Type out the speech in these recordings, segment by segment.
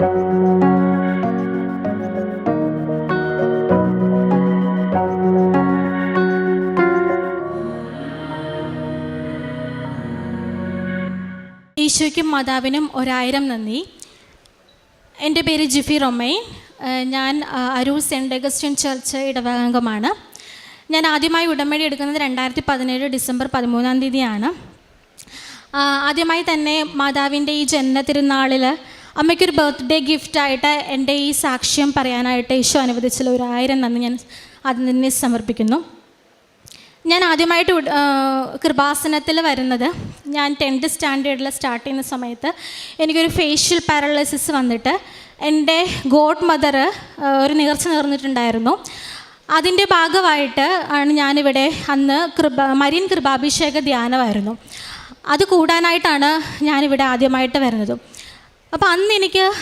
ഈശോയ്ക്കും മാതാവിനും 1000 നന്ദി. എൻ്റെ പേര് ജിഫി റൊമൈൻ. ഞാൻ അരൂർ സെൻറ്റ് അഗസ്റ്റിൻ ചർച്ച് ഇടവകാംഗമാണ്. ഞാൻ ആദ്യമായി ഉടമ്പടി എടുക്കുന്നത് 2017 ഡിസംബർ 13 ആദ്യമായി തന്നെ മാതാവിൻ്റെ ഈ ജന്മതിരുനാളിൽ അമ്മയ്ക്കൊരു ബർത്ത്ഡേ ഗിഫ്റ്റായിട്ട് എൻ്റെ ഈ സാക്ഷ്യം പറയാനായിട്ട് ഈശോ അനുവദിച്ചുള്ള 1000 നന്ദി ഞാൻ അതിനെ സമർപ്പിക്കുന്നു. ഞാൻ ആദ്യമായിട്ട് കൃപാസനത്തിൽ വരുന്നത് ഞാൻ 10th സ്റ്റാൻഡേർഡിൽ സ്റ്റാർട്ട് ചെയ്യുന്ന സമയത്ത് എനിക്കൊരു ഫേഷ്യൽ പാരലൈസിസ് വന്നിട്ട് എൻ്റെ ഗോഡ് മദർ ഒരു നേർച്ച നേർന്നിട്ടുണ്ടായിരുന്നു. അതിൻ്റെ ഭാഗമായിട്ട് ആണ് ഞാനിവിടെ അന്ന് മരിയൻ കൃപാഭിഷേക ധ്യാനമായിരുന്നു. അത് കൂടാനായിട്ടാണ് ഞാനിവിടെ ആദ്യമായിട്ട് വരുന്നത്. അപ്പോൾ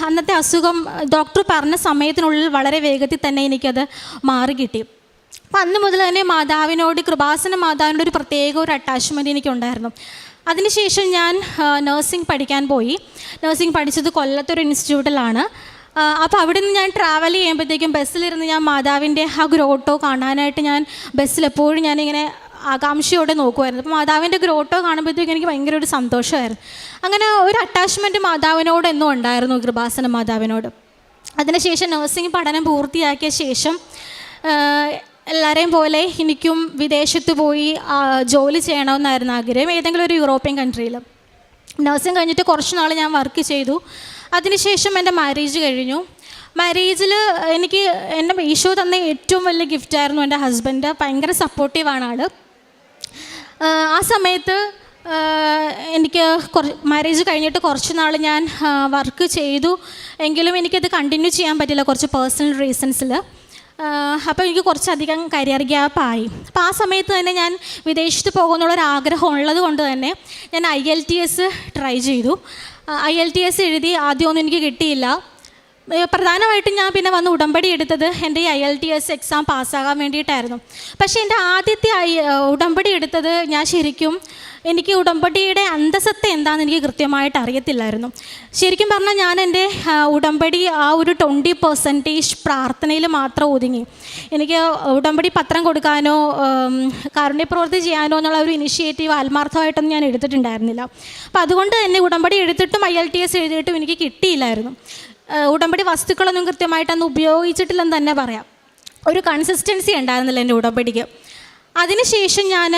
അന്നത്തെ അസുഖം ഡോക്ടർ പറഞ്ഞ സമയത്തിനുള്ളിൽ വളരെ വേഗത്തിൽ തന്നെ എനിക്കത് മാറി കിട്ടി. അപ്പം അന്ന് മുതൽ തന്നെ കൃപാസന മാതാവിനോട് ഒരു പ്രത്യേക ഒരു അറ്റാച്ച്മെൻറ്റ് എനിക്കുണ്ടായിരുന്നു. അതിനുശേഷം ഞാൻ നഴ്സിംഗ് പഠിക്കാൻ പോയി. നഴ്സിംഗ് പഠിച്ചത് കൊല്ലത്തൊരു ഇൻസ്റ്റിറ്റ്യൂട്ടിലാണ്. അപ്പോൾ അവിടെ നിന്ന് ഞാൻ ട്രാവൽ ചെയ്യുമ്പോഴത്തേക്കും ബസ്സിലിരുന്ന് ഞാൻ മാതാവിൻ്റെ ആ ഗ്രോട്ടോ കാണാനായിട്ട് ഞാൻ ബസ്സിലെപ്പോഴും ഞാനിങ്ങനെ ആകാംക്ഷയോടെ നോക്കുമായിരുന്നു. അപ്പോൾ മാതാവിൻ്റെ ഗ്രോട്ടോ കാണുമ്പോഴത്തേക്കും എനിക്ക് ഭയങ്കര ഒരു സന്തോഷമായിരുന്നു. അങ്ങനെ ഒരു അറ്റാച്ച്മെൻറ്റ് മാതാവിനോട് എന്നും ഉണ്ടായിരുന്നു, കൃപാസന മാതാവിനോട്. അതിനുശേഷം നഴ്സിംഗ് പഠനം പൂർത്തിയാക്കിയ ശേഷം എല്ലാവരെയും പോലെ എനിക്കും വിദേശത്ത് പോയി ജോലി ചെയ്യണമെന്നായിരുന്നു ആഗ്രഹം, ഏതെങ്കിലും ഒരു യൂറോപ്യൻ കൺട്രിയിൽ. നഴ്സിംഗ് കഴിഞ്ഞിട്ട് കുറച്ച് നാൾ ഞാൻ വർക്ക് ചെയ്തു. അതിനുശേഷം എൻ്റെ മാരേജ് കഴിഞ്ഞു. മാരേജിൽ എൻ്റെ ഈശോ തന്ന ഏറ്റവും വലിയ ഗിഫ്റ്റായിരുന്നു എൻ്റെ ഹസ്ബൻഡ്. ഭയങ്കര സപ്പോർട്ടീവാണ് ആൾ. ആ സമയത്ത് എനിക്ക് മാരേജ് കഴിഞ്ഞിട്ട് കുറച്ച് നാൾ ഞാൻ വർക്ക് ചെയ്തു. എങ്കിലും എനിക്കത് കണ്ടിന്യൂ ചെയ്യാൻ പറ്റില്ല കുറച്ച് പേഴ്സണൽ റീസൺസിൽ. അപ്പോൾ എനിക്ക് കുറച്ചധികം കരിയർ ഗ്യാപ്പായി. അപ്പോൾ ആ സമയത്ത് തന്നെ ഞാൻ വിദേശത്ത് പോകുന്നുള്ളൊരാഗ്രഹം ഉള്ളത് കൊണ്ട് തന്നെ ഞാൻ IELTS ട്രൈ ചെയ്തു. IELTS എഴുതി. ആദ്യമൊന്നും എനിക്ക് കിട്ടിയില്ല. പ്രധാനമായിട്ടും ഞാൻ പിന്നെ വന്ന് ഉടമ്പടി എടുത്തത് എൻ്റെ ഈ IELTS എക്സാം പാസ്സാകാൻ വേണ്ടിയിട്ടായിരുന്നു. പക്ഷേ എൻ്റെ ആദ്യത്തെ ഉടമ്പടി എടുത്തത് ഞാൻ എനിക്ക് ഉടമ്പടിയുടെ അന്തസത്ത എന്താണെന്ന് എനിക്ക് കൃത്യമായിട്ട് അറിയത്തില്ലായിരുന്നു. ശരിക്കും പറഞ്ഞാൽ ഞാൻ എൻ്റെ ഉടമ്പടി ആ ഒരു 20% പ്രാർത്ഥനയിൽ മാത്രം ഒതുങ്ങി. എനിക്ക് ഉടമ്പടി പത്രം കൊടുക്കാനോ കാരുണ്യപ്രവൃത്തി ചെയ്യാനോ എന്നുള്ള ഒരു ഇനിഷ്യേറ്റീവ് ആത്മാർത്ഥമായിട്ടൊന്നും ഞാൻ എടുത്തിട്ടുണ്ടായിരുന്നില്ല. അപ്പോൾ അതുകൊണ്ട് തന്നെ ഉടമ്പടി എടുത്തിട്ടും IELTS എഴുതിയിട്ടും എനിക്ക് കിട്ടിയില്ലായിരുന്നു. ഉടമ്പടി വസ്തുക്കളൊന്നും കൃത്യമായിട്ടൊന്നും ഉപയോഗിച്ചിട്ടില്ലെന്ന് തന്നെ പറയാം. ഒരു കൺസിസ്റ്റൻസി ഉണ്ടായിരുന്നില്ല എൻ്റെ ഉടമ്പടിക്ക്. അതിനുശേഷം ഞാൻ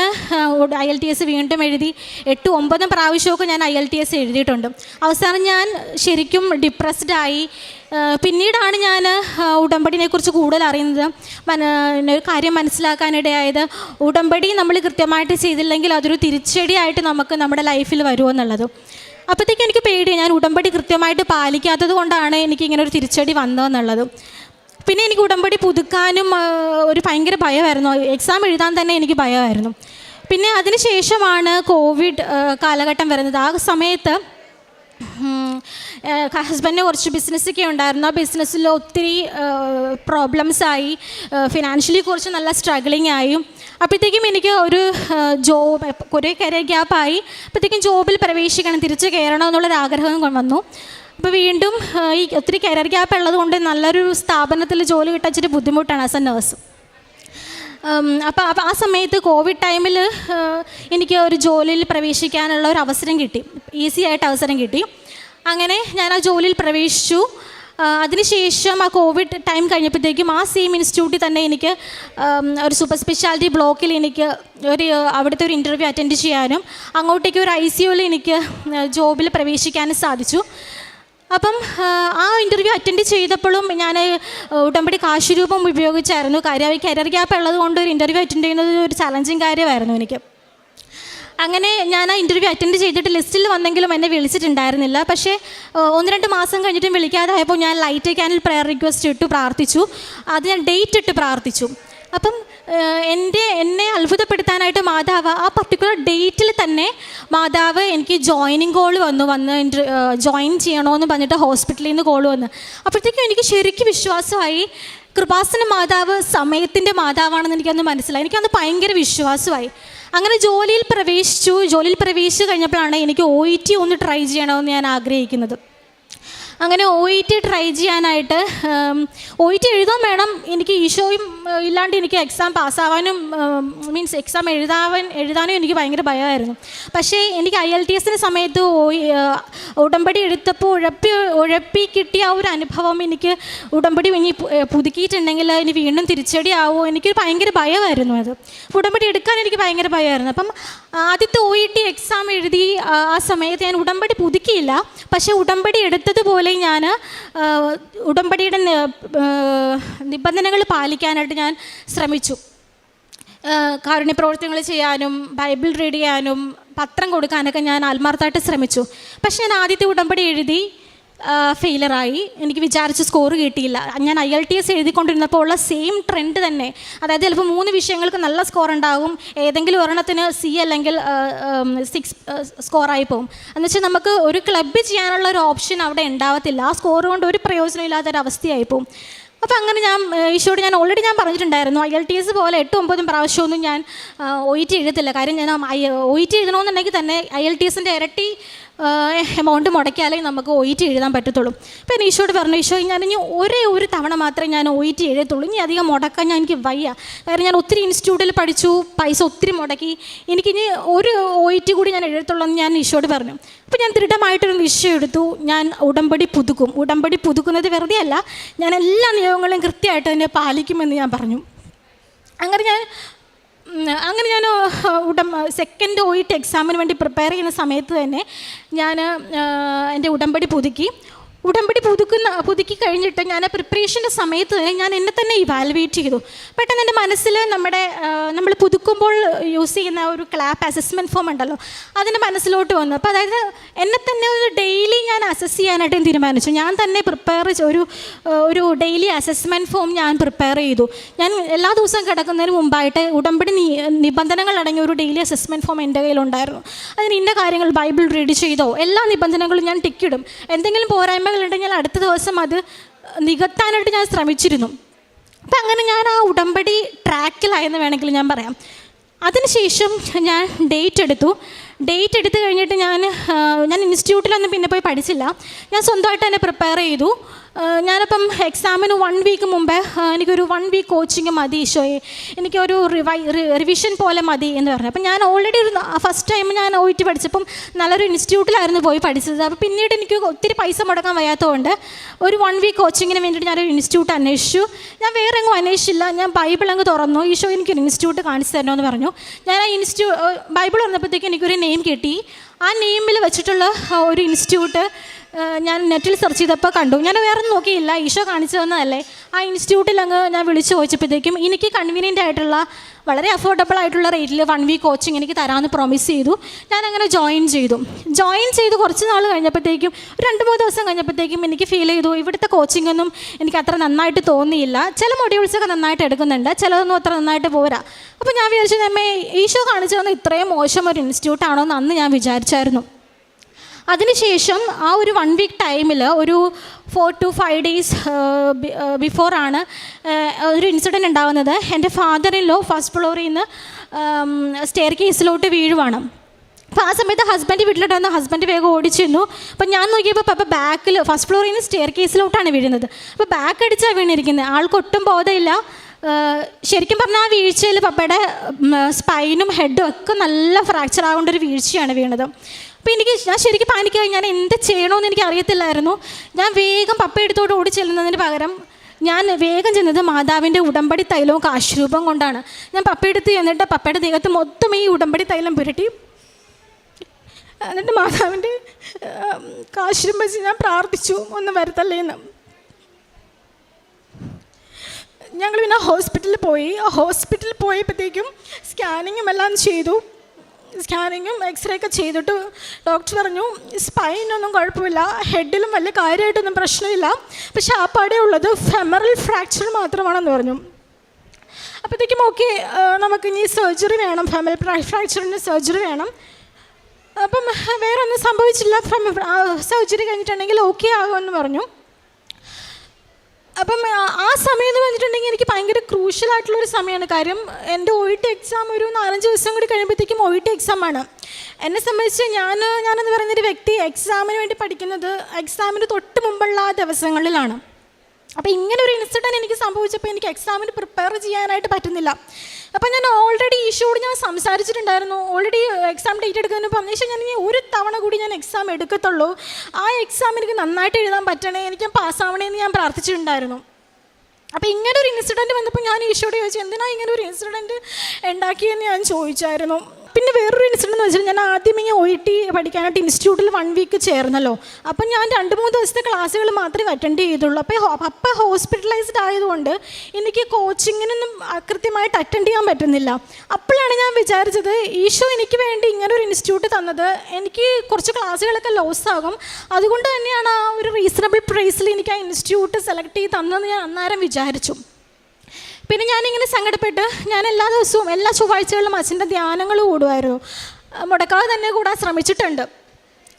IELTS വീണ്ടും എഴുതി. 8-9 പ്രാവശ്യമൊക്കെ ഞാൻ IELTS എഴുതിയിട്ടുണ്ട്. അവസാനം ഞാൻ ശരിക്കും ഡിപ്രസ്ഡായി. പിന്നീടാണ് ഞാൻ ഉടമ്പടിനെക്കുറിച്ച് കൂടുതൽ അറിയുന്നത്, ഒരു കാര്യം മനസ്സിലാക്കാനിടയായത്. ഉടമ്പടി നമ്മൾ കൃത്യമായിട്ട് ചെയ്തില്ലെങ്കിൽ അതൊരു തിരിച്ചടിയായിട്ട് നമുക്ക് നമ്മുടെ ലൈഫിൽ വരുമെന്നുള്ളത്. അപ്പോഴത്തേക്കും എനിക്ക് പേടി, ഞാൻ ഉടമ്പടി കൃത്യമായിട്ട് പാലിക്കാത്തത് കൊണ്ടാണ് എനിക്കിങ്ങനെ ഒരു തിരിച്ചടി വന്നതെന്നുള്ളത്. പിന്നെ എനിക്ക് ഉടമ്പടി പുതുക്കാനും ഒരു ഭയങ്കര ഭയമായിരുന്നു. എക്സാം എഴുതാൻ തന്നെ എനിക്ക് ഭയമായിരുന്നു. പിന്നെ അതിന് ശേഷമാണ് കോവിഡ് കാലഘട്ടം വരുന്നത്. ആ സമയത്ത് ഹസ്ബൻഡിന് കുറച്ച് ബിസിനസ്സൊക്കെ ഉണ്ടായിരുന്നു. ആ ബിസിനസ്സിൽ ഒത്തിരി പ്രോബ്ലംസായി. ഫിനാൻഷ്യലി കുറച്ച് നല്ല സ്ട്രഗ്ലിംഗ് ആയി. അപ്പോഴത്തേക്കും എനിക്ക് ഒരു കുറേ കരിയർ ഗ്യാപ്പായി. അപ്പോഴത്തേക്കും ജോബിൽ പ്രവേശിക്കണം, തിരിച്ച് കയറണം എന്നുള്ളൊരാഗ്രഹം വന്നു. അപ്പോൾ വീണ്ടും ഈ ഒത്തിരി കരിയർ ഗ്യാപ്പ് ഉള്ളത് കൊണ്ട് നല്ലൊരു സ്ഥാപനത്തിൽ ജോലി കിട്ടാച്ചിട്ട് ബുദ്ധിമുട്ടാണ് ആസ് എ നേഴ്സ്. അപ്പോൾ ആ സമയത്ത് കോവിഡ് ടൈമിൽ എനിക്ക് ഒരു ജോലിയിൽ പ്രവേശിക്കാനുള്ള ഒരു അവസരം കിട്ടി, ഈസി ആയിട്ട് അവസരം കിട്ടി. അങ്ങനെ ഞാൻ ആ ജോലിയിൽ പ്രവേശിച്ചു. അതിനുശേഷം ആ കോവിഡ് ടൈം കഴിഞ്ഞപ്പോഴത്തേക്കും ആ സെയിം ഇൻസ്റ്റിറ്റ്യൂട്ടിൽ തന്നെ എനിക്ക് ഒരു സൂപ്പർ സ്പെഷ്യാലിറ്റി ബ്ലോക്കിൽ എനിക്ക് അവിടുത്തെ ഒരു ഇൻ്റർവ്യൂ അറ്റൻഡ് ചെയ്യാനും അങ്ങോട്ടേക്ക് ഒരു ICUവിൽ എനിക്ക് ജോബിൽ പ്രവേശിക്കാനും സാധിച്ചു. അപ്പം ആ ഇൻ്റർവ്യൂ അറ്റൻഡ് ചെയ്തപ്പോഴും ഞാൻ ഉടമ്പടി കാശുരൂപം ഉപയോഗിച്ചായിരുന്നു. കരിയർ ഗ്യാപ്പ് ഉള്ളത് കൊണ്ട് ഒരു ഇൻ്റർവ്യൂ അറ്റൻഡ് ചെയ്യുന്നത് ഒരു ചലഞ്ചിങ് കാര്യമായിരുന്നു എനിക്ക്. അങ്ങനെ ഞാൻ ആ ഇൻ്റർവ്യൂ അറ്റൻഡ് ചെയ്തിട്ട് ലിസ്റ്റിൽ വന്നെങ്കിലും എന്നെ വിളിച്ചിട്ടുണ്ടായിരുന്നില്ല. പക്ഷേ 1-2 മാസം കഴിഞ്ഞിട്ടും വിളിക്കാതായപ്പോൾ ഞാൻ ലൈറ്റ് ക്യാനിൽ പ്രെയർ റിക്വസ്റ്റ് ഇട്ട് പ്രാർത്ഥിച്ചു. അത് ഞാൻ ഡേറ്റ് ഇട്ട് പ്രാർത്ഥിച്ചു. അപ്പം എന്നെ അത്ഭുതപ്പെടുത്താനായിട്ട് മാതാവ് ആ പർട്ടിക്കുലർ ഡേറ്റിൽ തന്നെ മാതാവ് എനിക്ക് ജോയിനിങ് കോൾ വന്ന് ജോയിൻ ചെയ്യണമെന്ന് പറഞ്ഞിട്ട് ഹോസ്പിറ്റലിൽ നിന്ന് കോൾ വന്ന്. അപ്പോഴത്തേക്കും എനിക്ക് ശരിക്കും വിശ്വാസമായി കൃപാസന മാതാവ് സമയത്തിൻ്റെ മാതാവാണെന്ന് എനിക്കന്ന് മനസ്സിലായി. എനിക്കന്ന് ഭയങ്കര വിശ്വാസമായി. അങ്ങനെ ജോലിയിൽ പ്രവേശിച്ചു കഴിഞ്ഞപ്പോഴാണ് എനിക്ക് OET ഒന്ന് ട്രൈ ചെയ്യണമെന്ന് ഞാൻ ആഗ്രഹിക്കുന്നത്. അങ്ങനെ OET ട്രൈ ചെയ്യാനായിട്ട് OET എഴുതാൻ വേണം. എനിക്ക് ഈശോയും ഇല്ലാണ്ട് എനിക്ക് എക്സാം പാസ്സാവാനും മീൻസ് എക്സാം എഴുതാനും എനിക്ക് ഭയങ്കര ഭയമായിരുന്നു. പക്ഷേ എനിക്ക് IELTS സമയത്ത് ഉടമ്പടി എടുത്തപ്പോൾ ഉഴപ്പി കിട്ടിയ ആ ഒരു അനുഭവം എനിക്ക് ഉടമ്പടി ഇനി പുതുക്കിയിട്ടുണ്ടെങ്കിൽ ഇനി വീണ്ടും തിരിച്ചടി ആവുമോ, എനിക്ക് ഭയങ്കര ഭയമായിരുന്നു. അത് ഉടമ്പടി എടുക്കാൻ എനിക്ക് ഭയങ്കര ഭയമായിരുന്നു. അപ്പം ആദ്യത്തെ OET എക്സാം എഴുതി ആ സമയത്ത് ഞാൻ ഉടമ്പടി പുതുക്കിയില്ല. പക്ഷേ ഉടമ്പടി എടുത്തതുപോലെ ഞാൻ ഉടമ്പടിയുടെ നിബന്ധനകൾ പാലിക്കാനായിട്ട് ഞാൻ ശ്രമിച്ചു. കാരുണ്യ പ്രവർത്തനങ്ങൾ ചെയ്യാനും ബൈബിൾ റീഡ് ചെയ്യാനും പത്രം കൊടുക്കാനൊക്കെ ഞാൻ ആത്മാർത്ഥമായിട്ട് ശ്രമിച്ചു. പക്ഷേ ഞാൻ ആദ്യത്തെ ഉടമ്പടി എഴുതി ഫെയിലറായി. എനിക്ക് വിചാരിച്ച സ്കോർ കിട്ടിയില്ല. ഞാൻ IELTS എഴുതിക്കൊണ്ടിരുന്നപ്പോൾ ഉള്ള സെയിം ട്രെൻഡ് തന്നെ. അതായത് ചിലപ്പോൾ 3 വിഷയങ്ങൾക്ക് നല്ല സ്കോർ ഉണ്ടാകും, ഏതെങ്കിലും ഒരെണ്ണത്തിന് C അല്ലെങ്കിൽ 6 സ്കോറായി പോകും. എന്നുവെച്ചാൽ നമുക്ക് ഒരു ക്ലബ്ബ് ചെയ്യാനുള്ള ഒരു ഓപ്ഷൻ അവിടെ ഉണ്ടാവത്തില്ല. ആ സ്കോർ കൊണ്ട് ഒരു പ്രയോജനം ഇല്ലാത്തൊരവസ്ഥയായി പോകും. അപ്പോൾ അങ്ങനെ ഞാൻ ഈശോയോട് ഞാൻ ഓൾറെഡി പറഞ്ഞിട്ടുണ്ടായിരുന്നു, IELTS പോലെ 8-9 പ്രാവശ്യമൊന്നും ഞാൻ OET എഴുതത്തില്ല. കാര്യം ഞാൻ OET എഴുതണമെന്നുണ്ടെങ്കിൽ തന്നെ IELTSൻ്റെ ഇരട്ടി എമൗണ്ട് മുടക്കിയാലേ നമുക്ക് OET എഴുതാൻ പറ്റത്തുള്ളൂ. അപ്പോൾ ഞാൻ ഈശോയോട് പറഞ്ഞു, ഈശോ ഞാനിനി ഒരേ ഒരു തവണ മാത്രമേ ഞാൻ OET എഴുതത്തുള്ളൂ, ഇനി അധികം മുടക്കാൻ എനിക്ക് വയ്യ. കാരണം ഞാൻ ഒത്തിരി ഇൻസ്റ്റിറ്റ്യൂട്ടിൽ പഠിച്ചു, പൈസ ഒത്തിരി മുടക്കി, എനിക്കിനി ഒരു OET കൂടി ഞാൻ എഴുതത്തുള്ളൂ എന്ന് ഞാൻ ഈശോയോട് പറഞ്ഞു. അപ്പോൾ ഞാൻ ദൃഢമായിട്ടൊരു നിശ്ചയം എടുത്തു, ഞാൻ ഉടമ്പടി പുതുക്കും. ഉടമ്പടി പുതുക്കുന്നത് വെറുതെ അല്ല, ഞാൻ എല്ലാ നിയമങ്ങളും കൃത്യമായിട്ട് തന്നെ പാലിക്കുമെന്ന് ഞാൻ പറഞ്ഞു. അങ്ങനെ ഞാൻ സെക്കൻഡ് OET എക്സാമിന് വേണ്ടി പ്രിപ്പയർ ചെയ്യുന്ന സമയത്ത് തന്നെ ഞാൻ എൻ്റെ ഉടമ്പടി പുതുക്കി കഴിഞ്ഞിട്ട് ഞാൻ പ്രിപ്പറേഷൻ്റെ സമയത്ത് തന്നെ ഞാൻ എന്നെ തന്നെ ഇവാലുവേറ്റ് ചെയ്തു. പെട്ടെന്ന് എൻ്റെ മനസ്സിൽ നമ്മൾ പുതുക്കുമ്പോൾ യൂസ് ചെയ്യുന്ന ഒരു ക്ലാപ്പ് അസസ്മെൻറ്റ് ഫോം ഉണ്ടല്ലോ, അതിൻ്റെ മനസ്സിലോട്ട് വന്നു. അപ്പോൾ അതായത് എന്നെ തന്നെ ഒരു ഡെയിലി ഞാൻ അസസ് ചെയ്യാനായിട്ട് തീരുമാനിച്ചു. ഞാൻ തന്നെ പ്രിപ്പയർ ഒരു ഡെയിലി അസസ്മെൻറ്റ് ഫോം ഞാൻ പ്രിപ്പയർ ചെയ്തു. ഞാൻ എല്ലാ ദിവസവും കിടക്കുന്നതിന് മുമ്പായിട്ട് ഉടമ്പടി നിബന്ധനകൾ അടങ്ങിയ ഒരു ഡെയിലി അസസ്മെൻറ്റ് ഫോം എൻ്റെ കയ്യിലുണ്ടായിരുന്നു. അതിന് ഇന്ന കാര്യങ്ങൾ ബൈബിൾ റീഡ് ചെയ്തോ എല്ലാ നിബന്ധനകളും ഞാൻ ടിക്കിടും. എന്തെങ്കിലും പോരായ്മ ഉണ്ടെങ്കിൽ അടുത്ത ദിവസം അത് നികത്താനായിട്ട് ഞാൻ ശ്രമിച്ചിരുന്നു. അപ്പം അങ്ങനെ ഞാൻ ആ ഉടമ്പടി ട്രാക്കിലായെന്ന് വേണമെങ്കിൽ ഞാൻ പറയാം. അതിനുശേഷം ഞാൻ ഡേറ്റ് എടുത്ത് കഴിഞ്ഞിട്ട് ഞാൻ ഇൻസ്റ്റിറ്റ്യൂട്ടിലൊന്നും പിന്നെ പോയി പഠിച്ചില്ല. ഞാൻ സ്വന്തമായിട്ട് തന്നെ പ്രിപ്പയർ ചെയ്തു. ഞാനപ്പം എക്സാമിന് 1 വീക്ക് മുമ്പേ എനിക്കൊരു 1 വീക്ക് കോച്ചിങ് മതി ഈശോയെ, എനിക്കൊരു റിവിഷൻ പോലെ മതി എന്ന് പറഞ്ഞു. അപ്പം ഞാൻ ഓൾറെഡി ഫസ്റ്റ് ടൈം ഞാൻ OET പഠിച്ചപ്പം നല്ലൊരു ഇൻസ്റ്റിറ്റ്യൂട്ടിലായിരുന്നു പോയി പഠിച്ചത്. അപ്പോൾ പിന്നീട് എനിക്ക് ഒത്തിരി പൈസ മുടക്കാൻ വയ്യാത്തതുകൊണ്ട് ഒരു 1 വീക്ക് കോച്ചിങ്ങിന് വേണ്ടിയിട്ട് ഞാനൊരു ഇൻസ്റ്റിറ്റ്യൂട്ട് അന്വേഷിച്ചു. ഞാൻ വേറെ എങ്ങും അന്വേഷിച്ചില്ല, ഞാൻ ബൈബിൾ അങ്ങ് തുറന്നു, ഈശോ എനിക്കൊരു ഇൻസ്റ്റിറ്റ്യൂട്ട് കാണിച്ചു തരണമെന്ന് പറഞ്ഞു. ഞാൻ ആ ബൈബിൾ തുറന്നപ്പോഴത്തേക്ക് എനിക്കൊരു നെയിം കിട്ടി. ആ നെയിമിൽ വെച്ചിട്ടുള്ള ഒരു ഇൻസ്റ്റിറ്റ്യൂട്ട് ഞാൻ നെറ്റിൽ സെർച്ച് ചെയ്തപ്പോൾ കണ്ടു. ഞാൻ വേറെ ഒന്നും നോക്കിയില്ല, ഈശോ കാണിച്ചു തന്നതല്ലേ. ആ ഇൻസ്റ്റിറ്റ്യൂട്ടിൽ ഞാൻ വിളിച്ച് ചോദിച്ചപ്പോഴത്തേക്കും എനിക്ക് കൺവീനിയൻ്റ് ആയിട്ടുള്ള വളരെ അഫോർഡബിൾ ആയിട്ടുള്ള റേറ്റിൽ 1 വീക്ക് കോച്ചിങ് എനിക്ക് തരാമെന്ന് പ്രോമിസ് ചെയ്തു. ഞാനങ്ങനെ ജോയിൻ ചെയ്തു. കുറച്ച് നാൾ കഴിഞ്ഞപ്പോഴത്തേക്കും 2-3 ദിവസം കഴിഞ്ഞപ്പോഴത്തേക്കും എനിക്ക് ഫീൽ ചെയ്തു ഇവിടുത്തെ കോച്ചിങ്ങൊന്നും എനിക്ക് അത്ര നന്നായിട്ട് തോന്നിയില്ല. ചില മൊഡ്യൂൾസൊക്കെ നന്നായിട്ട് എടുക്കുന്നുണ്ട്, ചിലതൊന്നും അത്ര നന്നായിട്ട് പോരാ. അപ്പോൾ ഞാൻ വിചാരിച്ചു, നമ്മെ ഈശോ കാണിച്ചു തന്ന ഇത്രയും മോശം ഒരു ഇൻസ്റ്റിറ്റ്യൂട്ടാണോ എന്ന് അന്ന് ഞാൻ വിചാരിച്ചായിരുന്നു. അതിനുശേഷം ആ ഒരു 1 വീക്ക് ടൈമിൽ ഒരു 4 to 5 days ബിഫോറാണ് ഒരു ഇൻസിഡൻറ്റ് ഉണ്ടാകുന്നത്. എൻ്റെ ഫാദർ-ഇൻ-ലോ ഫസ്റ്റ് ഫ്ലോറിൽ നിന്ന് സ്റ്റെയർ കേസിലോട്ട് വീഴുവാണ്. അപ്പോൾ ആ സമയത്ത് ഹസ്ബൻഡ് വീട്ടിലോട്ട് വന്ന് ഹസ്ബൻഡ് വേഗം ഓടിച്ചിരുന്നു. അപ്പോൾ ഞാൻ നോക്കിയപ്പോൾ പപ്പ ബാക്കിൽ ഫസ്റ്റ് ഫ്ലോറിൽ നിന്ന് സ്റ്റെയർ കേസിലോട്ടാണ് വീഴുന്നത്. അപ്പോൾ ബാക്ക് അടിച്ചാണ് വീണിരിക്കുന്നത്. ആൾക്കൊട്ടും ബോധമില്ല. ശരിക്കും പറഞ്ഞാൽ ആ വീഴ്ചയിൽ പപ്പയുടെ സ്പൈനും ഹെഡും ഒക്കെ നല്ല ഫ്രാക്ചർ ആകേണ്ട ഒരു വീഴ്ചയാണ് വീണത്. അപ്പോൾ ഞാൻ ശരിക്കും പാനിക്കായി. ഞാൻ എന്ത് ചെയ്യണമെന്ന് എനിക്ക് അറിയത്തില്ലായിരുന്നു. ഞാൻ വേഗം പപ്പ എടുത്തോട്ട് ഓടി ചെല്ലുന്നതിന് പകരം ഞാൻ വേഗം ചെന്നത് മാതാവിൻ്റെ ഉടമ്പടി തൈലവും കാശുരൂപം കൊണ്ടാണ്. ഞാൻ പപ്പയെടുത്ത് ചെന്നിട്ട് പപ്പയുടെ ദേഹത്ത് മൊത്തം ഈ ഉടമ്പടി തൈലം പുരട്ടി എന്നിട്ട് മാതാവിൻ്റെ കാശുരൂപം വെച്ച് ഞാൻ പ്രാർത്ഥിച്ചു, ഒന്ന് വരുത്തല്ലേന്ന്. ഞങ്ങൾ പിന്നെ ഹോസ്പിറ്റലിൽ പോയപ്പോഴത്തേക്കും സ്കാനിങ്ങും എല്ലാം ചെയ്തു. സ്കാനിങ്ങും എക്സ്റേ ഒക്കെ ചെയ്തിട്ട് ഡോക്ടർ പറഞ്ഞു സ്പൈനൊന്നും കുഴപ്പമില്ല, ഹെഡിലും വലിയ കാര്യമായിട്ടൊന്നും പ്രശ്നമില്ല, പക്ഷെ ആ പാടേ ഉള്ളത് ഫെമറൽ ഫ്രാക്ചർ മാത്രമാണെന്ന് പറഞ്ഞു. അപ്പോഴത്തേക്കും ഓക്കെ, നമുക്കിനി സർജറി വേണം, ഫെമറൽ ഫ്രാക്ചറിന് സർജറി വേണം. അപ്പം വേറെ ഒന്നും സംഭവിച്ചില്ല, സർജറി കഴിഞ്ഞിട്ടുണ്ടെങ്കിൽ ഓക്കെ ആകുമെന്ന് പറഞ്ഞു. അപ്പം ആ സമയം എന്ന് പറഞ്ഞിട്ടുണ്ടെങ്കിൽ എനിക്ക് ഭയങ്കര ക്രൂഷ്യലായിട്ടുള്ളൊരു സമയമാണ്. കാര്യം എൻ്റെ OET എക്സാം ഒരു 4-5 ദിവസം കൂടി കഴിയുമ്പോഴത്തേക്കും OET എക്സാമാണ്. എന്നെ സംബന്ധിച്ച് ഞാനെന്ന് പറയുന്നൊരു വ്യക്തി എക്സാമിന് വേണ്ടി പഠിക്കുന്നത് എക്സാമിന് തൊട്ട് മുമ്പുള്ള ആ ദിവസങ്ങളിലാണ്. അപ്പോൾ ഇങ്ങനെ ഒരു ഇൻസിഡൻറ്റ് എനിക്ക് സംഭവിച്ചപ്പോൾ എനിക്ക് എക്സാമിന് പ്രിപ്പയർ ചെയ്യാനായിട്ട് പറ്റുന്നില്ല. അപ്പോൾ ഞാൻ ഓൾറെഡി ഈശോയോട് ഞാൻ സംസാരിച്ചിട്ടുണ്ടായിരുന്നു. ഓൾറെഡി എക്സാം ഡേറ്റ് എടുക്കുന്നതിന് പറഞ്ഞ ശേഷം ഞാൻ ഇനി ഒരു തവണ കൂടി ഞാൻ എക്സാം എടുക്കത്തുള്ളൂ, ആ എക്സാം എനിക്ക് നന്നായിട്ട് എഴുതാൻ പറ്റണേ, എനിക്ക് പാസ്സാവണേ എന്ന് ഞാൻ പ്രാർത്ഥിച്ചിട്ടുണ്ടായിരുന്നു. അപ്പോൾ ഇങ്ങനെ ഒരു ഇൻസിഡൻറ്റ് വന്നപ്പോൾ ഞാൻ ഈശോയോട് ചോദിച്ചു, എന്തിനാ ഇങ്ങനെ ഒരു ഇൻസിഡൻറ്റ് ഉണ്ടാക്കിയെന്ന് ഞാൻ ചോദിച്ചായിരുന്നു. പിന്നെ വേറൊരു ഇൻസിഡൻറ്റ് എന്ന് വെച്ചാൽ ഞാൻ ആദ്യം ഈ OET പഠിക്കാനായിട്ട് ഇൻസ്റ്റിറ്റ്യൂട്ടിൽ 1 വീക്ക് ചേർന്നല്ലോ. അപ്പം ഞാൻ 2-3 ദിവസത്തെ ക്ലാസ്സുകൾ മാത്രമേ അറ്റൻഡ് ചെയ്തുള്ളൂ. അപ്പോൾ ഹോസ്പിറ്റലൈസ്ഡ് ആയതുകൊണ്ട് എനിക്ക് കോച്ചിങ്ങിനൊന്നും കൃത്യമായിട്ട് അറ്റൻഡ് ചെയ്യാൻ പറ്റുന്നില്ല. അപ്പോഴാണ് ഞാൻ വിചാരിച്ചത് ഈശോ എനിക്ക് വേണ്ടി ഇങ്ങനൊരു ഇൻസ്റ്റിറ്റ്യൂട്ട് തന്നത് എനിക്ക് കുറച്ച് ക്ലാസ്സുകളൊക്കെ ലോസ് ആകും, അതുകൊണ്ട് തന്നെയാണ് ആ ഒരു റീസണബിൾ പ്രൈസിൽ എനിക്ക് ആ ഇൻസ്റ്റിറ്റ്യൂട്ട് സെലക്ട് ചെയ്ത് തന്നതെന്ന് ഞാൻ അന്നേരം വിചാരിച്ചു. പിന്നെ ഞാനിങ്ങനെ സങ്കടപ്പെട്ട് ഞാൻ എല്ലാ ദിവസവും എല്ലാ ചൊവ്വാഴ്ചകളിലും അച്ഛൻ്റെ ധ്യാനങ്ങൾ കൂടുമായിരുന്നു, മുടക്കാതെ തന്നെ കൂടാൻ ശ്രമിച്ചിട്ടുണ്ട്.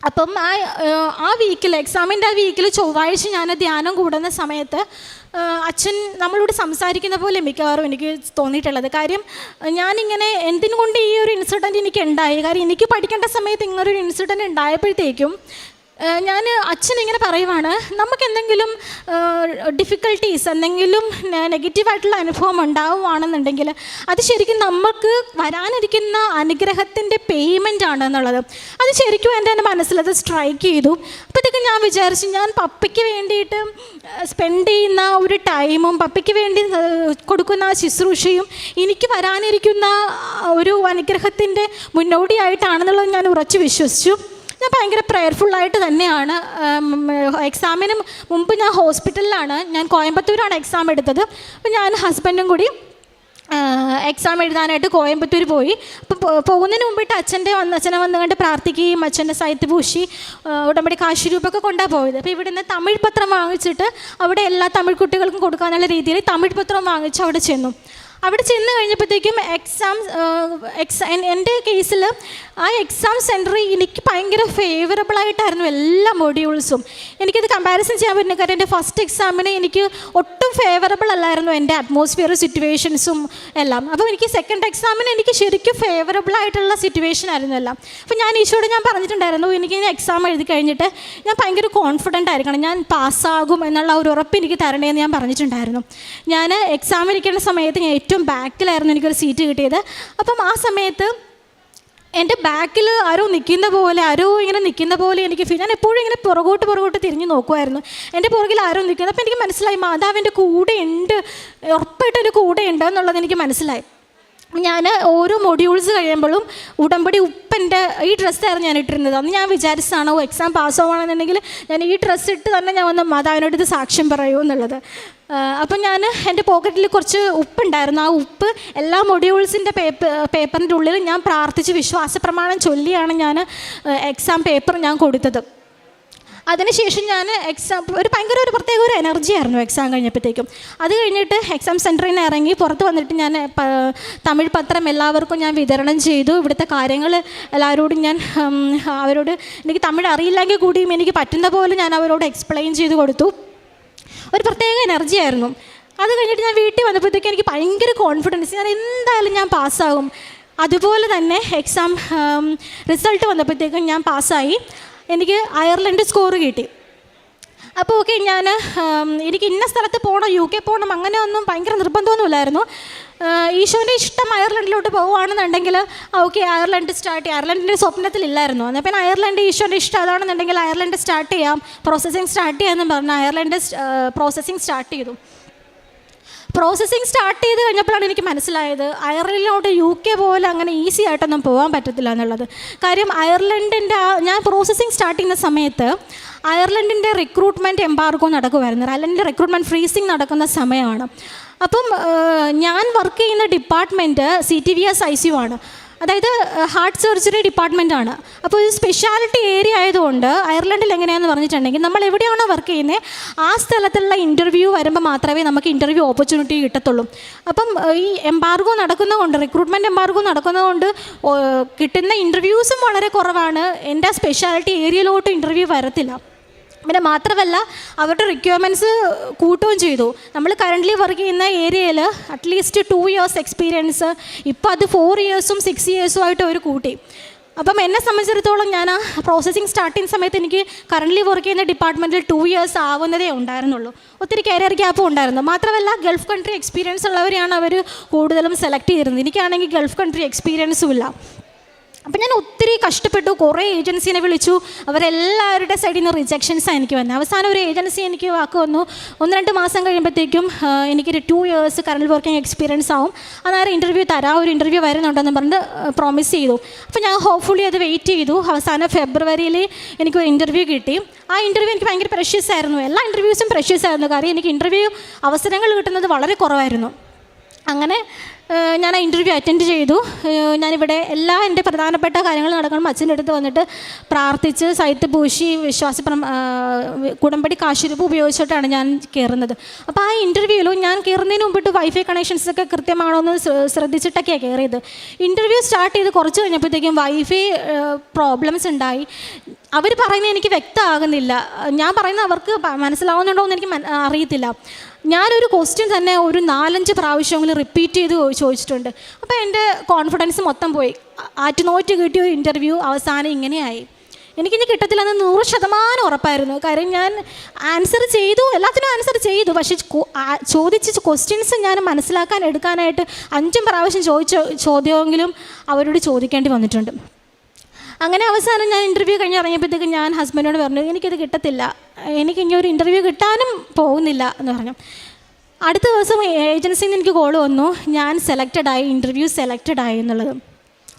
അപ്പം ആ വീക്കിൽ എക്സാമിൻ്റെ ആ വീക്കിൽ ചൊവ്വാഴ്ച ഞാൻ ധ്യാനം കൂടുന്ന സമയത്ത് അച്ഛൻ നമ്മളോട് സംസാരിക്കുന്ന പോലെ മിക്കവാറും എനിക്ക് തോന്നിയിട്ടുള്ളത്. കാര്യം ഞാനിങ്ങനെ എന്തിനുകൊണ്ട് ഈ ഒരു ഇൻസിഡൻറ്റ് എനിക്ക് ഉണ്ടായി, കാര്യം എനിക്ക് പഠിക്കേണ്ട സമയത്ത് ഇങ്ങനൊരു ഇൻസിഡൻറ്റ് ഉണ്ടായപ്പോഴത്തേക്കും അച്ഛൻ ഇങ്ങനെ പറയുവാണ്, നമുക്ക് എന്തെങ്കിലും ഡിഫിക്കൽട്ടീസ് എന്തെങ്കിലും നെഗറ്റീവായിട്ടുള്ള അനുഭവം ഉണ്ടാവുകയാണെന്നുണ്ടെങ്കിൽ അത് ശരിക്കും നമുക്ക് വരാനിരിക്കുന്ന അനുഗ്രഹത്തിൻ്റെ പേയ്മെൻ്റ് ആണെന്നുള്ളത്. അത് ശരിക്കും എൻ്റെ മനസ്സിലത് സ്ട്രൈക്ക് ചെയ്തു. അപ്പോഴത്തേക്കും ഞാൻ വിചാരിച്ചു, ഞാൻ പപ്പയ്ക്ക് വേണ്ടിയിട്ട് സ്പെൻഡ് ചെയ്യുന്ന ഒരു ടൈമും പപ്പയ്ക്ക് വേണ്ടി കൊടുക്കുന്ന ആ ശുശ്രൂഷയും എനിക്ക് വരാനിരിക്കുന്ന ഒരു അനുഗ്രഹത്തിൻ്റെ മുന്നോടിയായിട്ടാണെന്നുള്ളത് ഞാൻ ഉറച്ചു വിശ്വസിച്ചു. ഞാൻ ഭയങ്കര പ്രയർഫുള്ളായിട്ട് തന്നെയാണ് എക്സാമിന് മുമ്പ് ഞാൻ ഹോസ്പിറ്റലിലാണ്, ഞാൻ കോയമ്പത്തൂരാണ് എക്സാം എടുത്തത്. അപ്പോൾ ഞാൻ ഹസ്ബൻഡും കൂടി എക്സാം എഴുതാനായിട്ട് കോയമ്പത്തൂർ പോയി. അപ്പോൾ പോകുന്നതിന് മുമ്പിട്ട് അച്ഛനെ വന്നു കണ്ട് പ്രാർത്ഥിക്കുകയും അച്ഛൻ്റെ സൈത്ത് പൂശി ഉടമ്പടി കാശ് രൂപയൊക്കെ കൊണ്ടാണ് പോയത്. അപ്പോൾ ഇവിടുന്ന് തമിഴ് പത്രം വാങ്ങിച്ചിട്ട് അവിടെ എല്ലാ തമിഴ് കുട്ടികൾക്കും കൊടുക്കാനുള്ള രീതിയിൽ തമിഴ് പത്രം വാങ്ങിച്ച് അവിടെ ചെന്നു. അവിടെ ചെന്ന് കഴിഞ്ഞപ്പോഴത്തേക്കും എൻ്റെ കേസിൽ ആ എക്സാം സെൻറ്റർ എനിക്ക് ഭയങ്കര ഫേവറബിളായിട്ടായിരുന്നു എല്ലാ മൊഡ്യൂൾസും. എനിക്കത് കമ്പാരിസൺ ചെയ്യാൻ പറ്റുന്ന കാര്യം എൻ്റെ ഫസ്റ്റ് എക്സാമിന് എനിക്ക് ഒട്ടും ഫേവറബിൾ അല്ലായിരുന്നു എൻ്റെ അറ്റ്മോസ്ഫിയർ സിറ്റുവേഷൻസും എല്ലാം. അപ്പോൾ എനിക്ക് സെക്കൻഡ് എക്സാമിന് എനിക്ക് ശരിക്കും ഫേവറബിളായിട്ടുള്ള സിറ്റുവേഷൻ ആയിരുന്നു എല്ലാം. അപ്പോൾ ഞാൻ ഈശോയോട് ഞാൻ പറഞ്ഞിട്ടുണ്ടായിരുന്നു, എനിക്ക് എക്സാം എഴുതി കഴിഞ്ഞിട്ട് ഞാൻ ഭയങ്കര കോൺഫിഡൻ്റ് ആയിരിക്കണം, ഞാൻ പാസ്സാകും എന്നുള്ള ഒരു ഉറപ്പ് എനിക്ക് തരണേന്ന് ഞാൻ പറഞ്ഞിട്ടുണ്ടായിരുന്നു. ഞാൻ എക്സാം ഇരിക്കുന്ന സമയത്ത് ഞാൻ ഏറ്റവും ബാക്കിലായിരുന്നു എനിക്കൊരു സീറ്റ് കിട്ടിയത്. അപ്പം ആ സമയത്ത് എൻ്റെ ബാക്കിൽ ആരോ നിൽക്കുന്ന പോലെ എനിക്ക് ഫീൽ. ഞാൻ എപ്പോഴും ഇങ്ങനെ പുറകോട്ട് തിരിഞ്ഞ് നോക്കുമായിരുന്നു, എൻ്റെ പുറകിൽ ആരോ നിൽക്കുന്നത്. അപ്പോൾ എനിക്ക് മനസ്സിലായി മാതാവിൻ്റെ കൂടെ ഉണ്ട്, ഉറപ്പായിട്ട് എൻ്റെ കൂടെ ഉണ്ട് എന്നുള്ളത് എനിക്ക് മനസ്സിലായി. ഞാൻ ഓരോ മൊഡ്യൂൾസ് കഴിയുമ്പോഴും ഉടമ്പടി ഉപ്പൻ്റെ ഈ ഡ്രസ്സായിരുന്നു ഞാൻ ഇട്ടിരുന്നത്. അന്ന് ഞാൻ വിചാരിച്ചതാണോ എക്സാം പാസ്സാവുകയാണെന്നുണ്ടെങ്കിൽ ഞാൻ ഈ ഡ്രസ്സ് ഇട്ട് തന്നെ ഞാൻ വന്ന് മാതാവിനോട് ഇത് സാക്ഷ്യം പറയൂ എന്നുള്ളത്. അപ്പം ഞാൻ എൻ്റെ പോക്കറ്റിൽ കുറച്ച് ഉപ്പുണ്ടായിരുന്നു. ആ ഉപ്പ് എല്ലാ മൊഡ്യൂൾസിൻ്റെ പേപ്പറിൻ്റെ ഉള്ളിൽ ഞാൻ പ്രാർത്ഥിച്ച് വിശ്വാസ പ്രമാണം ചൊല്ലിയാണ് ഞാൻ എക്സാം പേപ്പർ ഞാൻ കൊടുത്തത്. അതിനുശേഷം ഞാൻ ഭയങ്കര ഒരു പ്രത്യേക ഒരു എനർജി ആയിരുന്നു എക്സാം കഴിഞ്ഞപ്പോഴത്തേക്കും. അത് കഴിഞ്ഞിട്ട് എക്സാം സെൻറ്ററിൽ നിന്ന് ഇറങ്ങി പുറത്ത് വന്നിട്ട് ഞാൻ തമിഴ് പത്രം എല്ലാവർക്കും ഞാൻ വിതരണം ചെയ്തു. ഇവിടുത്തെ കാര്യങ്ങൾ എല്ലാവരോടും ഞാൻ അവരോട് എനിക്ക് തമിഴ് അറിയില്ലെങ്കിൽ കൂടിയും എനിക്ക് പറ്റുന്ന പോലെ ഞാൻ അവരോട് എക്സ്പ്ലെയിൻ ചെയ്ത് കൊടുത്തു. ഒരു പ്രത്യേക എനർജി ആയിരുന്നു. അത് കഴിഞ്ഞിട്ട് ഞാൻ വീട്ടിൽ വന്നപ്പോഴത്തേക്കും എനിക്ക് ഭയങ്കര കോൺഫിഡൻസ്, ഞാൻ എന്തായാലും ഞാൻ പാസ്സാകും. അതുപോലെ തന്നെ എക്സാം റിസൾട്ട് വന്നപ്പോഴത്തേക്കും ഞാൻ പാസ്സായി. എനിക്ക് അയർലൻഡ് സ്കോർ കിട്ടി. അപ്പോൾ ഓക്കെ, എനിക്ക് ഇന്ന സ്ഥലത്ത് പോകണം, UK പോകണം, അങ്ങനെയൊന്നും ഭയങ്കര നിർബന്ധമൊന്നുമില്ലായിരുന്നു. ഈശോൻ്റെ ഇഷ്ടം അയർലൻഡിലോട്ട് പോകുകയാണെന്നുണ്ടെങ്കിൽ ഓക്കെ അയർലൻഡ് സ്റ്റാർട്ട് ചെയ്യാം. അയർലൻഡിൻ്റെ സ്വപ്നത്തിലില്ലായിരുന്നു. എന്നാൽ പിന്നെ അയർലൻഡ് ഈശോൻ്റെ ഇഷ്ടം അതാണെന്നുണ്ടെങ്കിൽ അയർലൻഡ് സ്റ്റാർട്ട് ചെയ്യാം, പ്രോസസ്സിങ് സ്റ്റാർട്ട് ചെയ്യാമെന്ന് പറഞ്ഞ് അയർലൻഡ് പ്രോസസ്സിങ് സ്റ്റാർട്ട് ചെയ്തു. പ്രോസസ്സിങ് സ്റ്റാർട്ട് ചെയ്ത് കഴിഞ്ഞപ്പോഴാണ് എനിക്ക് മനസ്സിലായത് അയർലൻഡിലോട്ട് UK പോലെ അങ്ങനെ ഈസി ആയിട്ടൊന്നും പോകാൻ പറ്റത്തില്ല എന്നുള്ളത്. കാര്യം അയർലൻഡിൻ്റെ ഞാൻ പ്രോസസ്സിങ് സ്റ്റാർട്ട് ചെയ്യുന്ന സമയത്ത് അയർലൻഡിൻ്റെ റിക്രൂട്ട്മെൻറ്റ് എംബാർഗോ നടക്കുമായിരുന്നു. അയർലൻഡിൻ്റെ റിക്രൂട്ട്മെൻറ്റ് ഫ്രീസിങ് നടക്കുന്ന സമയമാണ്. അപ്പം ഞാൻ വർക്ക് ചെയ്യുന്ന ഡിപ്പാർട്ട്മെൻറ്റ് CTVS ICU ആണ്, അതായത് ഹാർട്ട് സർജറി ഡിപ്പാർട്ട്മെൻറ്റാണ്. അപ്പോൾ ഇത് സ്പെഷ്യാലിറ്റി ഏരിയ ആയതുകൊണ്ട് അയർലൻഡിൽ എങ്ങനെയാണെന്ന് പറഞ്ഞിട്ടുണ്ടെങ്കിൽ നമ്മൾ എവിടെയാണോ വർക്ക് ചെയ്യുന്നത് ആ സ്ഥലത്തുള്ള ഇൻ്റർവ്യൂ വരുമ്പോൾ മാത്രമേ നമുക്ക് ഇൻ്റർവ്യൂ ഓപ്പർച്യൂണിറ്റി കിട്ടത്തുള്ളൂ. അപ്പം ഈ എംബാർഗോ നടക്കുന്നതുകൊണ്ട്, റിക്രൂട്ട്മെൻറ്റ് എംബാർഗോ നടക്കുന്നതുകൊണ്ട് കിട്ടുന്ന ഇൻ്റർവ്യൂസും വളരെ കുറവാണ്. എൻ്റെ സ്പെഷ്യാലിറ്റി ഏരിയയിലോട്ട് ഇൻ്റർവ്യൂ വരത്തില്ല. പിന്നെ മാത്രമല്ല അവരുടെ റിക്വയർമെൻറ്റ്സ് കൂട്ടുകയും ചെയ്തു. നമ്മൾ കറൻ്റ്ലി വർക്ക് ചെയ്യുന്ന ഏരിയയിൽ അറ്റ്ലീസ്റ്റ് 2 years എക്സ്പീരിയൻസ്, ഇപ്പോൾ അത് 4 yearsഉം 6 yearsഉം ആയിട്ട് അവർ കൂട്ടി. അപ്പം എന്നെ സംബന്ധിച്ചിടത്തോളം ഞാൻ ആ പ്രോസസ്സിങ് സ്റ്റാർട്ട് ചെയ്യുന്ന സമയത്ത് എനിക്ക് കറൻ്റ്ലി വർക്ക് ചെയ്യുന്ന ഡിപ്പാർട്ട്മെൻറ്റിൽ 2 years ആവുന്നതേ ഉണ്ടായിരുന്നുള്ളൂ. ഒത്തിരി കരിയർ ഗ്യാപ്പും ഉണ്ടായിരുന്നു. മാത്രമല്ല ഗൾഫ് കൺട്രി എക്സ്പീരിയൻസ് ഉള്ളവരെയാണ് അവർ കൂടുതലും സെലക്ട് ചെയ്തിരുന്നത്. എനിക്കാണെങ്കിൽ ഗൾഫ് കൺട്രി എക്സ്പീരിയൻസും ഇല്ല. അപ്പം ഞാൻ ഒത്തിരി കഷ്ടപ്പെട്ടു, കുറേ ഏജൻസീനെ വിളിച്ചു, അവരെല്ലാവരുടെ സൈഡിൽ നിന്ന് റിജക്ഷൻസാണ് എനിക്ക് വന്നത്. അവസാനം ഒരു ഏജൻസി എനിക്ക് വാക്ക് വന്നു, 1-2 മാസം കഴിയുമ്പോഴത്തേക്കും എനിക്കൊരു 2 years കറണ്ട് വർക്കിംഗ് എക്സ്പീരിയൻസ് ആവും, അന്നേരം ഇൻ്റർവ്യൂ തരാം, ഒരു ഇൻ്റർവ്യൂ വരുന്നുണ്ടെന്ന് പറഞ്ഞ് പ്രോമിസ് ചെയ്തു. അപ്പോൾ ഞാൻ ഹോപ്പ്ഫുള്ളി അത് വെയിറ്റ് ചെയ്തു. അവസാനം ഫെബ്രുവരിയിൽ എനിക്കൊരു ഇൻ്റർവ്യൂ കിട്ടി. ആ ഇൻ്റർവ്യൂ എനിക്ക് ഭയങ്കര പ്രഷ്യസ് ആയിരുന്നു. എല്ലാ ഇൻ്റർവ്യൂസും പ്രഷ്യസ് ആയിരുന്നു, കാര്യം എനിക്ക് ഇൻ്റർവ്യൂ അവസരങ്ങൾ കിട്ടുന്നത് വളരെ കുറവായിരുന്നു. അങ്ങനെ ഞാൻ ആ ഇൻ്റർവ്യൂ അറ്റൻഡ് ചെയ്തു. ഞാനിവിടെ എൻ്റെ പ്രധാനപ്പെട്ട കാര്യങ്ങൾ നടക്കണം അച്ഛൻ്റെ അടുത്ത് വന്നിട്ട് പ്രാർത്ഥിച്ച് സൈത്ത് പൂശി കുടമ്പടി കാശുരൂപ ഉപയോഗിച്ചിട്ടാണ് ഞാൻ കയറുന്നത്. അപ്പോൾ ആ ഇൻ്റർവ്യൂവിലും ഞാൻ കയറുന്നതിന് മുമ്പിട്ട് വൈഫൈ കണക്ഷൻസൊക്കെ കൃത്യമാണോ എന്ന് ശ്രദ്ധിച്ചിട്ടൊക്കെയാണ് കയറിയത്. ഇൻ്റർവ്യൂ സ്റ്റാർട്ട് ചെയ്ത് കുറച്ച് കഴിഞ്ഞപ്പോഴത്തേക്കും വൈഫൈ പ്രോബ്ലംസ് ഉണ്ടായി. അവർ പറയുന്നത് എനിക്ക് വ്യക്തമാകുന്നില്ല, ഞാൻ പറയുന്നത് അവർക്ക് മനസ്സിലാവുന്നുണ്ടോ എന്ന് എനിക്ക് അറിയത്തില്ല. ഞാനൊരു ക്വസ്റ്റ്യൻ തന്നെ ഒരു 4-5 പ്രാവശ്യമെങ്കിലും റിപ്പീറ്റ് ചെയ്ത് ചോദിച്ചിട്ടുണ്ട്. അപ്പോൾ എൻ്റെ കോൺഫിഡൻസ് മൊത്തം പോയി. ആറ്റുനോറ്റ് കിട്ടിയ ഒരു ഇൻ്റർവ്യൂ അവസാനം ഇങ്ങനെയായി. എനിക്കിനി കിട്ടത്തില്ലെന്ന് 100% ഉറപ്പായിരുന്നു. കാര്യം ഞാൻ ആൻസർ ചെയ്തു, എല്ലാത്തിനും ആൻസർ ചെയ്തു, പക്ഷേ ചോദിച്ച ക്വസ്റ്റ്യൻസ് ഞാൻ എടുക്കാനായിട്ട് 5 പ്രാവശ്യം ചോദിച്ച ചോദ്യമെങ്കിലും അവരോട് ചോദിക്കേണ്ടി വന്നിട്ടുണ്ട്. അങ്ങനെ അവസാനം ഞാൻ ഇൻ്റർവ്യൂ കഴിഞ്ഞ് ഇറങ്ങിയപ്പോഴത്തേക്കും ഞാൻ ഹസ്ബൻഡിനോട് പറഞ്ഞു, എനിക്കിത് കിട്ടത്തില്ല, എനിക്കിനി ഒരു ഇൻ്റർവ്യൂ കിട്ടാനും പോകുന്നില്ല എന്ന് പറഞ്ഞു. അടുത്ത ദിവസം ഏജൻസിയിൽ നിന്ന് എനിക്ക് കോൾ വന്നു, ഞാൻ ഇൻ്റർവ്യൂ സെലക്റ്റഡ് ആയി എന്നുള്ളത്.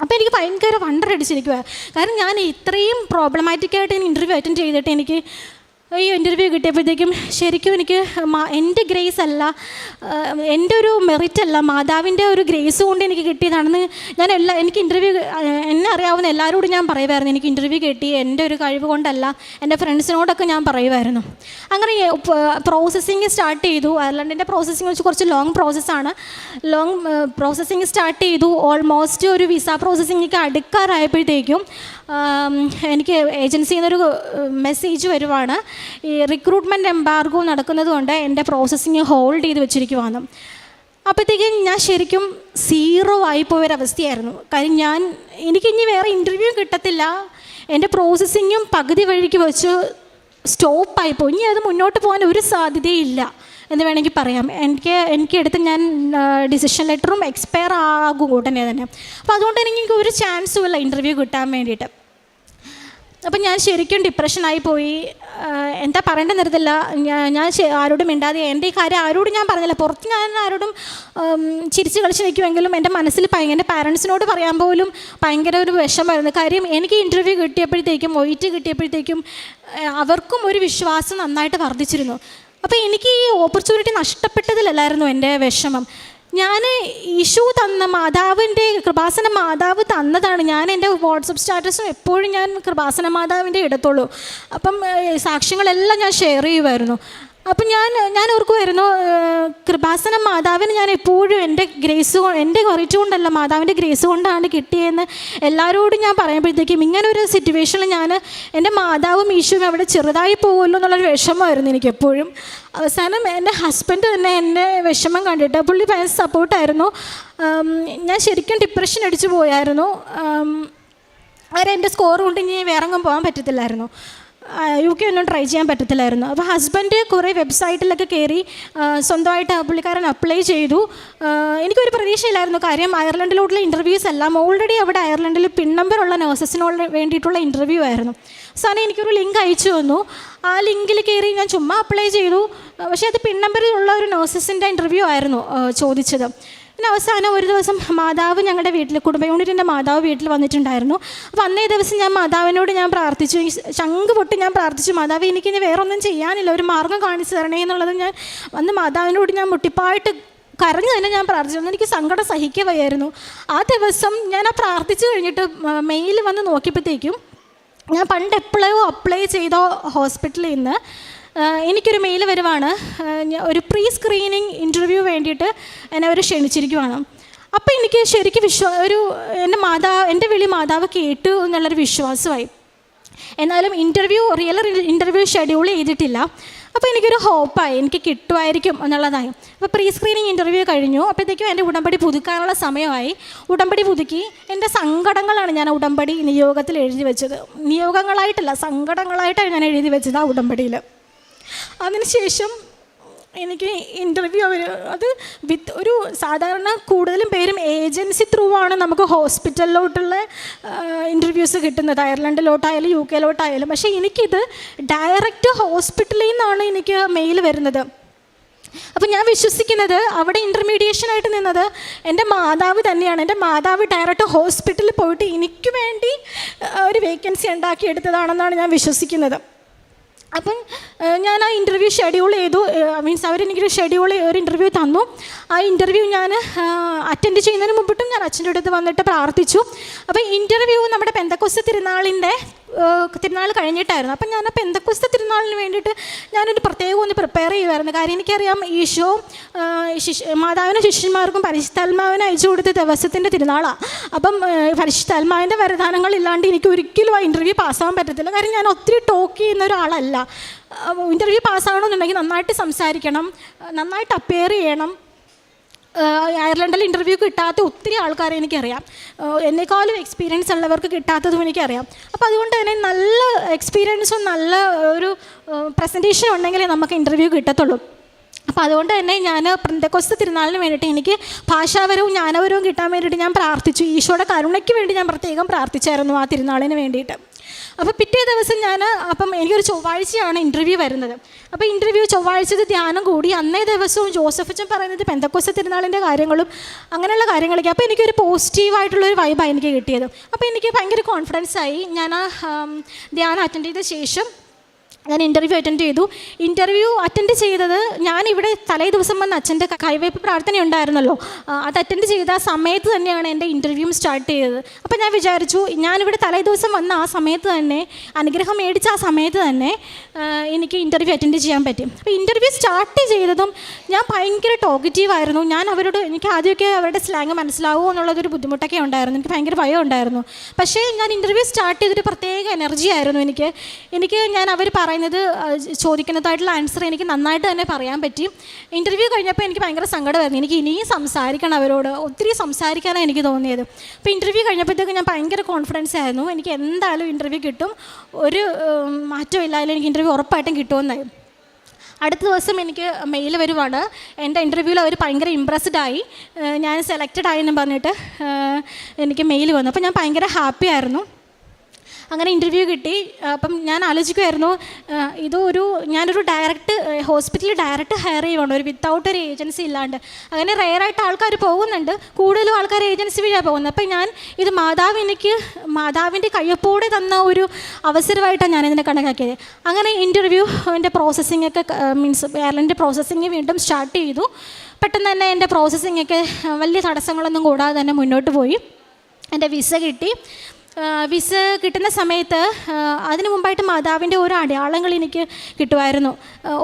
അപ്പോൾ എനിക്ക് ഭയങ്കര വണ്ടർ അടിച്ചിരിക്കുക. കാരണം ഞാൻ ഇത്രയും പ്രോബ്ലമാറ്റിക്കായിട്ട് ഇൻ്റർവ്യൂ അറ്റൻഡ് ചെയ്തിട്ട് എനിക്ക് ഈ ഇൻ്റർവ്യൂ കിട്ടിയപ്പോഴത്തേക്കും ശരിക്കും എനിക്ക് എൻ്റെ ഗ്രേസ് അല്ല, എൻ്റെ ഒരു മെറിറ്റ് അല്ല, മാതാവിൻ്റെ ഒരു ഗ്രേസ് കൊണ്ട് എനിക്ക് കിട്ടിയതാണെന്ന് എനിക്ക് ഇൻ്റർവ്യൂ എന്നെ അറിയാവുന്ന എല്ലാവരോടും ഞാൻ പറയുമായിരുന്നു, എനിക്ക് ഇൻ്റർവ്യൂ കിട്ടി എൻ്റെ ഒരു കഴിവ് കൊണ്ടല്ല, എൻ്റെ ഫ്രണ്ട്സിനോടൊക്കെ ഞാൻ പറയുമായിരുന്നു. അങ്ങനെ പ്രോസസ്സിങ് സ്റ്റാർട്ട് ചെയ്തു. അയർലൻഡിൻ്റെ പ്രോസസ്സിങ് വെച്ച് കുറച്ച് ലോങ് പ്രോസസ്സാണ്. പ്രോസസ്സിങ് സ്റ്റാർട്ട് ചെയ്തു. ഓൾമോസ്റ്റ് ഒരു വിസ പ്രോസസ്സിങ്ങൊക്കെ അടുക്കാറായപ്പോഴത്തേക്കും എനിക്ക് ഏജൻസിയിൽ നിന്നൊരു മെസ്സേജ് വരുവാണ്, ഈ റിക്രൂട്ട്മെൻറ്റ് എംബാർഗോ നടക്കുന്നത് കൊണ്ട് എൻ്റെ പ്രോസസ്സിങ് ഹോൾഡ് ചെയ്ത് വെച്ചിരിക്കുവാണ്. അപ്പോഴത്തേക്കും ഞാൻ ശരിക്കും 0 ആയിപ്പോയൊരവസ്ഥയായിരുന്നു. കാര്യം എനിക്കിനി വേറെ ഇൻ്റർവ്യൂ കിട്ടത്തില്ല, എൻ്റെ പ്രോസസ്സിങ്ങും പകുതി വഴിക്ക് വെച്ച് സ്റ്റോപ്പായിപ്പോയി. ഇനി അത് മുന്നോട്ട് പോകാൻ ഒരു സാധ്യതയില്ല എന്ന് വേണമെങ്കിൽ പറയാം. എനിക്കെടുത്ത് ഞാൻ ഡിസിഷൻ ലെറ്ററും എക്സ്പയർ ആകും ഉടനെ തന്നെ. അപ്പോൾ അതുകൊണ്ട് എനിക്ക് ഒരു ചാൻസും ഇല്ല ഇൻ്റർവ്യൂ കിട്ടാൻ വേണ്ടിയിട്ട്. അപ്പം ഞാൻ ശരിക്കും ഡിപ്രഷനായി പോയി. എന്താ പറയേണ്ടത് നിർത്തില്ല. ഞാൻ ആരോടും മിണ്ടാതെ എൻ്റെ ഈ കാര്യം ആരോടും ഞാൻ പറഞ്ഞില്ല. പുറത്ത് ഞാൻ ആരോടും ചിരിച്ച് കളിച്ച് നിൽക്കുമെങ്കിലും എൻ്റെ മനസ്സിൽ എൻ്റെ പാരൻസിനോട് പറയാൻ പോലും ഭയങ്കര ഒരു വിഷമമായിരുന്നു. കാര്യം എനിക്ക് ഇൻ്റർവ്യൂ കിട്ടിയപ്പോഴത്തേക്കും OET കിട്ടിയപ്പോഴത്തേക്കും അവർക്കും ഒരു വിശ്വാസം നന്നായിട്ട് വർദ്ധിച്ചിരുന്നു. അപ്പോൾ എനിക്ക് ഈ ഓപ്പർച്യൂണിറ്റി നഷ്ടപ്പെട്ടതിലല്ലായിരുന്നു എൻ്റെ വിഷമം. ഞാൻ ഈശോ തന്ന കൃപാസന മാതാവ് തന്നതാണ്. ഞാൻ എൻ്റെ വാട്സപ്പ് സ്റ്റാറ്റസും എപ്പോഴും ഞാൻ കൃപാസന മാതാവിൻ്റെ ഇടത്തുള്ളൂ. അപ്പം സാക്ഷ്യങ്ങളെല്ലാം ഞാൻ ഷെയർ ചെയ്യുമായിരുന്നു. അപ്പം ഞാൻ ഓർക്കുമായിരുന്നു, കൃപാസന മാതാവിന് ഞാൻ എപ്പോഴും എൻ്റെ മെറിറ്റ് കൊണ്ടല്ല, മാതാവിൻ്റെ ഗ്രേസ് കൊണ്ടാണ് കിട്ടിയെന്ന് എല്ലാവരോടും ഞാൻ പറയുമ്പോഴത്തേക്കും ഇങ്ങനൊരു സിറ്റുവേഷനിൽ എൻ്റെ മാതാവും ഈശോയും അവിടെ ചെറുതായി പോകുമല്ലോ എന്നുള്ളൊരു വിഷമമായിരുന്നു എനിക്കെപ്പോഴും. അവസാനം എൻ്റെ ഹസ്ബൻഡ് തന്നെ എൻ്റെ വിഷമം കണ്ടിട്ട് പുള്ളി ഭയങ്കര സപ്പോർട്ടായിരുന്നു. ഞാൻ ശരിക്കും ഡിപ്രഷൻ അടിച്ചു പോയായിരുന്നു. അവരെ എൻ്റെ സ്കോർ കൊണ്ട് ഇനി വേറെങ്ങും പോകാൻ പറ്റത്തില്ലായിരുന്നു, UK ഒന്നും ട്രൈ ചെയ്യാൻ പറ്റത്തില്ലായിരുന്നു. അപ്പോൾ ഹസ്ബൻഡ് കുറേ വെബ്സൈറ്റിലൊക്കെ കയറി സ്വന്തമായിട്ട് പുള്ളിക്കാരൻ അപ്ലൈ ചെയ്തു. എനിക്കൊരു പ്രതീക്ഷയില്ലായിരുന്നു, കാര്യം അയർലൻഡിലോട്ടുള്ള ഇൻ്റർവ്യൂസ് എല്ലാം ഓൾറെഡി അവിടെ അയർലൻഡിൽ പിൻ നമ്പറുള്ള നഴ്സസിനോട് വേണ്ടിയിട്ടുള്ള ഇൻ്റർവ്യൂ ആയിരുന്നു. സാധനം എനിക്കൊരു ലിങ്ക് അയച്ചു തന്നു. ആ ലിങ്കിൽ കയറി ഞാൻ ചുമ്മാ അപ്ലൈ ചെയ്തു. പക്ഷേ അത് പിൻ നമ്പറിലുള്ള ഒരു നഴ്സസിൻ്റെ ഇൻ്റർവ്യൂ ആയിരുന്നു ചോദിച്ചത്. പിന്നെ അവസാനം ഒരു ദിവസം മാതാവ് ഞങ്ങളുടെ വീട്ടിൽ, കുടുംബ യൂണിറ്റിൻ്റെ മാതാവ് വീട്ടിൽ വന്നിട്ടുണ്ടായിരുന്നു. അപ്പോൾ അന്നേ ദിവസം ഞാൻ മാതാവിനോട് പ്രാർത്ഥിച്ചു, ചങ്ക് പൊട്ടി ഞാൻ പ്രാർത്ഥിച്ചു, മാതാവ് എനിക്കിനി വേറൊന്നും ചെയ്യാനില്ല, ഒരു മാർഗ്ഗം കാണിച്ചു തരണേ എന്നുള്ളത് ഞാൻ വന്ന് മാതാവിനോട് മുട്ടിപ്പായിട്ട് കരഞ്ഞു തന്നെ ഞാൻ പ്രാർത്ഥിച്ചു. എനിക്ക് സങ്കടം സഹിക്കുക വയ്യായിരുന്നു. ആ ദിവസം ഞാൻ പ്രാർത്ഥിച്ചു കഴിഞ്ഞിട്ട് മെയിൽ വന്ന് നോക്കിയപ്പോഴത്തേക്കും ഞാൻ പണ്ട് എപ്പോഴോ അപ്ലൈ ചെയ്ത ഹോസ്പിറ്റലിൽ നിന്ന് എനിക്കൊരു മെയിൽ വരുവാണ്, ഒരു പ്രീ സ്ക്രീനിങ് ഇൻ്റർവ്യൂ വേണ്ടിയിട്ട് എന്നെ അവർ ക്ഷണിച്ചിരിക്കുവാണ്. അപ്പോൾ എനിക്ക് ശരിക്കും എൻ്റെ വിളി മാതാവ് കേട്ടു എന്നുള്ളൊരു വിശ്വാസമായി. എന്നാലും റിയൽ ഇൻ്റർവ്യൂ ഷെഡ്യൂൾ ചെയ്തിട്ടില്ല. അപ്പോൾ എനിക്കൊരു ഹോപ്പായി, എനിക്ക് കിട്ടുമായിരിക്കും എന്നുള്ളതായി. അപ്പോൾ പ്രീ സ്ക്രീനിങ് ഇൻ്റർവ്യൂ കഴിഞ്ഞു. അപ്പോഴത്തേക്കും എൻ്റെ ഉടമ്പടി പുതുക്കാനുള്ള സമയമായി. ഉടമ്പടി പുതുക്കി. എൻ്റെ സങ്കടങ്ങളാണ് ഞാൻ ഉടമ്പടി നിയോഗത്തിൽ എഴുതി വെച്ചത്. നിയോഗങ്ങളായിട്ടല്ല, സങ്കടങ്ങളായിട്ടാണ് ഞാൻ എഴുതി വെച്ചത് ആ ഉടമ്പടിയിൽ. അതിനുശേഷം എനിക്ക് ഇൻ്റർവ്യൂ അത് ഒരു സാധാരണ കൂടുതലും പേരും ഏജൻസി ത്രൂ ആണ് നമുക്ക് ഹോസ്പിറ്റലിലോട്ടുള്ള ഇൻ്റർവ്യൂസ് കിട്ടുന്നത്, അയർലൻഡിലോട്ടായാലും UK പക്ഷേ എനിക്കിത് ഡയറക്റ്റ് ഹോസ്പിറ്റലിൽ നിന്നാണ് എനിക്ക് മെയിൽ വരുന്നത്. അപ്പോൾ ഞാൻ വിശ്വസിക്കുന്നത് അവിടെ ഇൻ്റർമീഡിയേഷനായിട്ട് നിന്നത് എൻ്റെ മാതാവ് തന്നെയാണ്. എൻ്റെ മാതാവ് ഡയറക്റ്റ് ഹോസ്പിറ്റലിൽ പോയിട്ട് എനിക്ക് വേണ്ടി ഒരു വേക്കൻസി ഉണ്ടാക്കിയെടുത്തതാണെന്നാണ് ഞാൻ വിശ്വസിക്കുന്നത്. അപ്പം ഞാൻ ആ ഇൻ്റർവ്യൂ ഷെഡ്യൂൾ ചെയ്തു. മീൻസ് അവരെനിക്കൊരു ഒരു ഇൻ്റർവ്യൂ തന്നു. ആ ഇൻ്റർവ്യൂ ഞാൻ അറ്റൻഡ് ചെയ്യുന്നതിന് മുമ്പിട്ടും ഞാൻ അച്ഛൻ്റെ അടുത്ത് വന്നിട്ട് പ്രാർത്ഥിച്ചു. അപ്പോൾ ഇൻ്റർവ്യൂ നമ്മുടെ പെന്തക്കോസ്ത് തിരുനാൾ കഴിഞ്ഞിട്ടായിരുന്നു. അപ്പം ഞാൻ ആ പെന്തക്കോസ്ത് തിരുനാളിന് വേണ്ടിയിട്ട് ഞാനൊരു പ്രത്യേകം ഒന്ന് പ്രിപ്പയർ ചെയ്യുമായിരുന്നു. കാര്യം എനിക്കറിയാം ഈശോ മാതാവിനും ശിഷ്യന്മാർക്കും പരിശുദ്ധാത്മാവിനെ അയച്ചു കൊടുത്ത ദിവസത്തിൻ്റെ തിരുനാളാണ്. അപ്പം പരിശുദ്ധാത്മാവിൻ്റെ വരദാനങ്ങളില്ലാണ്ട് എനിക്ക് ഒരിക്കലും ആ ഇൻ്റർവ്യൂ പാസ്സാകാൻ പറ്റത്തില്ല. കാര്യം ഞാൻ ഒത്തിരി ടോക്ക് ചെയ്യുന്ന ഒരാളല്ല. ഇൻ്റർവ്യൂ പാസ്സാകണമെന്നുണ്ടെങ്കിൽ നന്നായിട്ട് സംസാരിക്കണം, നന്നായിട്ട് അപ്പിയർ ചെയ്യണം. അയർലൻഡിൽ ഇൻ്റർവ്യൂ കിട്ടാത്ത ഒത്തിരി ആൾക്കാരെ എനിക്കറിയാം. എന്നെക്കാളും എക്സ്പീരിയൻസ് ഉള്ളവർക്ക് കിട്ടാത്തതും എനിക്കറിയാം. അപ്പോൾ അതുകൊണ്ട് തന്നെ നല്ല എക്സ്പീരിയൻസും നല്ല ഒരു പ്രസൻറ്റേഷൻ ഉണ്ടെങ്കിലേ നമുക്ക് ഇൻ്റർവ്യൂ കിട്ടത്തുള്ളൂ. അപ്പോൾ അതുകൊണ്ട് തന്നെ ഞാൻ പെന്തക്കോസ്ത് തിരുനാളിന് വേണ്ടിയിട്ട് എനിക്ക് ഭാഷാപരവും ജ്ഞാനപരവും കിട്ടാൻ വേണ്ടിയിട്ട് ഞാൻ പ്രാർത്ഥിച്ചു. ഈശോയുടെ കരുണയ്ക്ക് വേണ്ടി ഞാൻ പ്രത്യേകം പ്രാർത്ഥിച്ചായിരുന്നു ആ തിരുനാളിന് വേണ്ടിയിട്ട്. അപ്പോൾ പിറ്റേ ദിവസം അപ്പം എനിക്കൊരു ചൊവ്വാഴ്ചയാണ് ഇൻ്റർവ്യൂ വരുന്നത്. അപ്പോൾ ഇൻ്റർവ്യൂ ചൊവ്വാഴ്ചത്തെ ധ്യാനം കൂടി. അന്നേ ദിവസവും ജോസഫച്ചൻ പറയുന്നത് പെന്തക്കോസ്ത് തിരുനാളിൻ്റെ കാര്യങ്ങളും അങ്ങനെയുള്ള കാര്യങ്ങളൊക്കെ. അപ്പോൾ എനിക്കൊരു പോസിറ്റീവായിട്ടുള്ളൊരു വൈബാണ് എനിക്ക് കിട്ടിയത്. അപ്പോൾ എനിക്ക് ഭയങ്കര കോൺഫിഡൻസ് ആയി. ഞാൻ ആ ധ്യാനം അറ്റൻഡ് ചെയ്ത ശേഷം ഞാൻ ഇൻ്റർവ്യൂ അറ്റൻഡ് ചെയ്തു. ഇൻ്റർവ്യൂ അറ്റൻഡ് ചെയ്തത് ഞാനിവിടെ തലേ ദിവസം വന്ന് അച്ഛൻ്റെ കൈവയ്പ്പ് പ്രാർത്ഥന ഉണ്ടായിരുന്നല്ലോ, അത് അറ്റൻഡ് ചെയ്ത ആ സമയത്ത് തന്നെയാണ് എൻ്റെ ഇൻ്റർവ്യൂവും സ്റ്റാർട്ട് ചെയ്തത്. അപ്പോൾ ഞാൻ വിചാരിച്ചു ഞാനിവിടെ തലേ ദിവസം വന്ന ആ സമയത്ത് തന്നെ, അനുഗ്രഹം മേടിച്ച ആ സമയത്ത് തന്നെ എനിക്ക് ഇൻ്റർവ്യൂ അറ്റൻഡ് ചെയ്യാൻ പറ്റും. അപ്പോൾ ഇൻ്റർവ്യൂ സ്റ്റാർട്ട് ചെയ്തതും ഞാൻ ഭയങ്കര ടോക്കറ്റീവായിരുന്നു. ഞാൻ എനിക്ക് ആദ്യമൊക്കെ അവരുടെ സ്ലാങ് മനസ്സിലാവുമോ എന്നുള്ളതൊരു ബുദ്ധിമുട്ടൊക്കെ ഉണ്ടായിരുന്നു. എനിക്ക് ഭയങ്കര ഭയം ഉണ്ടായിരുന്നു. പക്ഷേ ഞാൻ ഇൻ്റർവ്യൂ സ്റ്റാർട്ട് ചെയ്തൊരു പ്രത്യേക എനർജി ആയിരുന്നു എനിക്ക് ഞാൻ അവർ ചോദിക്കുന്നതായിട്ടുള്ള ആൻസർ എനിക്ക് നന്നായിട്ട് തന്നെ പറയാൻ പറ്റി. ഇൻ്റർവ്യൂ കഴിഞ്ഞപ്പോൾ എനിക്ക് ഭയങ്കര സങ്കടമായിരുന്നു. എനിക്ക് ഇനിയും സംസാരിക്കണം അവരോട്, ഒത്തിരി സംസാരിക്കാനാണ് എനിക്ക് തോന്നിയത്. അപ്പോൾ ഇൻ്റർവ്യൂ കഴിഞ്ഞപ്പോഴത്തേക്ക് ഞാൻ ഭയങ്കര കോൺഫിഡൻസ് ആയിരുന്നു. എനിക്ക് എന്തായാലും ഇൻ്റർവ്യൂ കിട്ടും, ഒരു മാറ്റവും ഇല്ലായാലും എനിക്ക് ഇൻ്റർവ്യൂ ഉറപ്പായിട്ടും കിട്ടുമെന്നായി. അടുത്ത ദിവസം എനിക്ക് മെയിൽ വരുവാണ്. എൻ്റെ ഇൻ്റർവ്യൂവിൽ അവർ ഭയങ്കര ഇമ്പ്രസ്ഡ് ആയി, ഞാൻ സെലക്റ്റഡ് ആയെന്ന് പറഞ്ഞിട്ട് എനിക്ക് മെയിൽ വന്നു. അപ്പോൾ ഞാൻ ഭയങ്കര ഹാപ്പി ആയിരുന്നു. അങ്ങനെ ഇൻ്റർവ്യൂ കിട്ടി. അപ്പം ഞാൻ ആലോചിക്കുമായിരുന്നു, ഞാനൊരു ഹോസ്പിറ്റലിൽ ഡയറക്റ്റ് ഹയർ ചെയ്യുവാണ്, വിത്തൗട്ട് ഒരു ഏജൻസി ഇല്ലാണ്ട്. അങ്ങനെ റെയറായിട്ട് ആൾക്കാർ പോകുന്നുണ്ട്, കൂടുതലും ആൾക്കാർ ഏജൻസി വഴിയാണ് പോകുന്നത്. അപ്പം ഞാൻ ഇത് മാതാവിൻ്റെ കയ്യൊപ്പോടെ തന്ന ഒരു അവസരമായിട്ടാണ് ഞാനിതിനെ കണക്കാക്കിയത്. അങ്ങനെ ഇൻ്റർവ്യൂവിൻ്റെ പ്രോസസ്സിങ്ങൊക്കെ മീൻസ് എയർലൈൻ്റെ പ്രോസസ്സിങ് വീണ്ടും സ്റ്റാർട്ട് ചെയ്തു. പെട്ടെന്ന് തന്നെ എൻ്റെ പ്രോസസ്സിങ്ങൊക്കെ വലിയ തടസ്സങ്ങളൊന്നും കൂടാതെ തന്നെ മുന്നോട്ട് പോയി. എൻ്റെ വിസ കിട്ടി. വിസ കിട്ടുന്ന സമയത്ത് അതിന് മുമ്പായിട്ട് മാതാവിൻ്റെ ഓരോ അടയാളങ്ങൾ എനിക്ക് കിട്ടുമായിരുന്നു,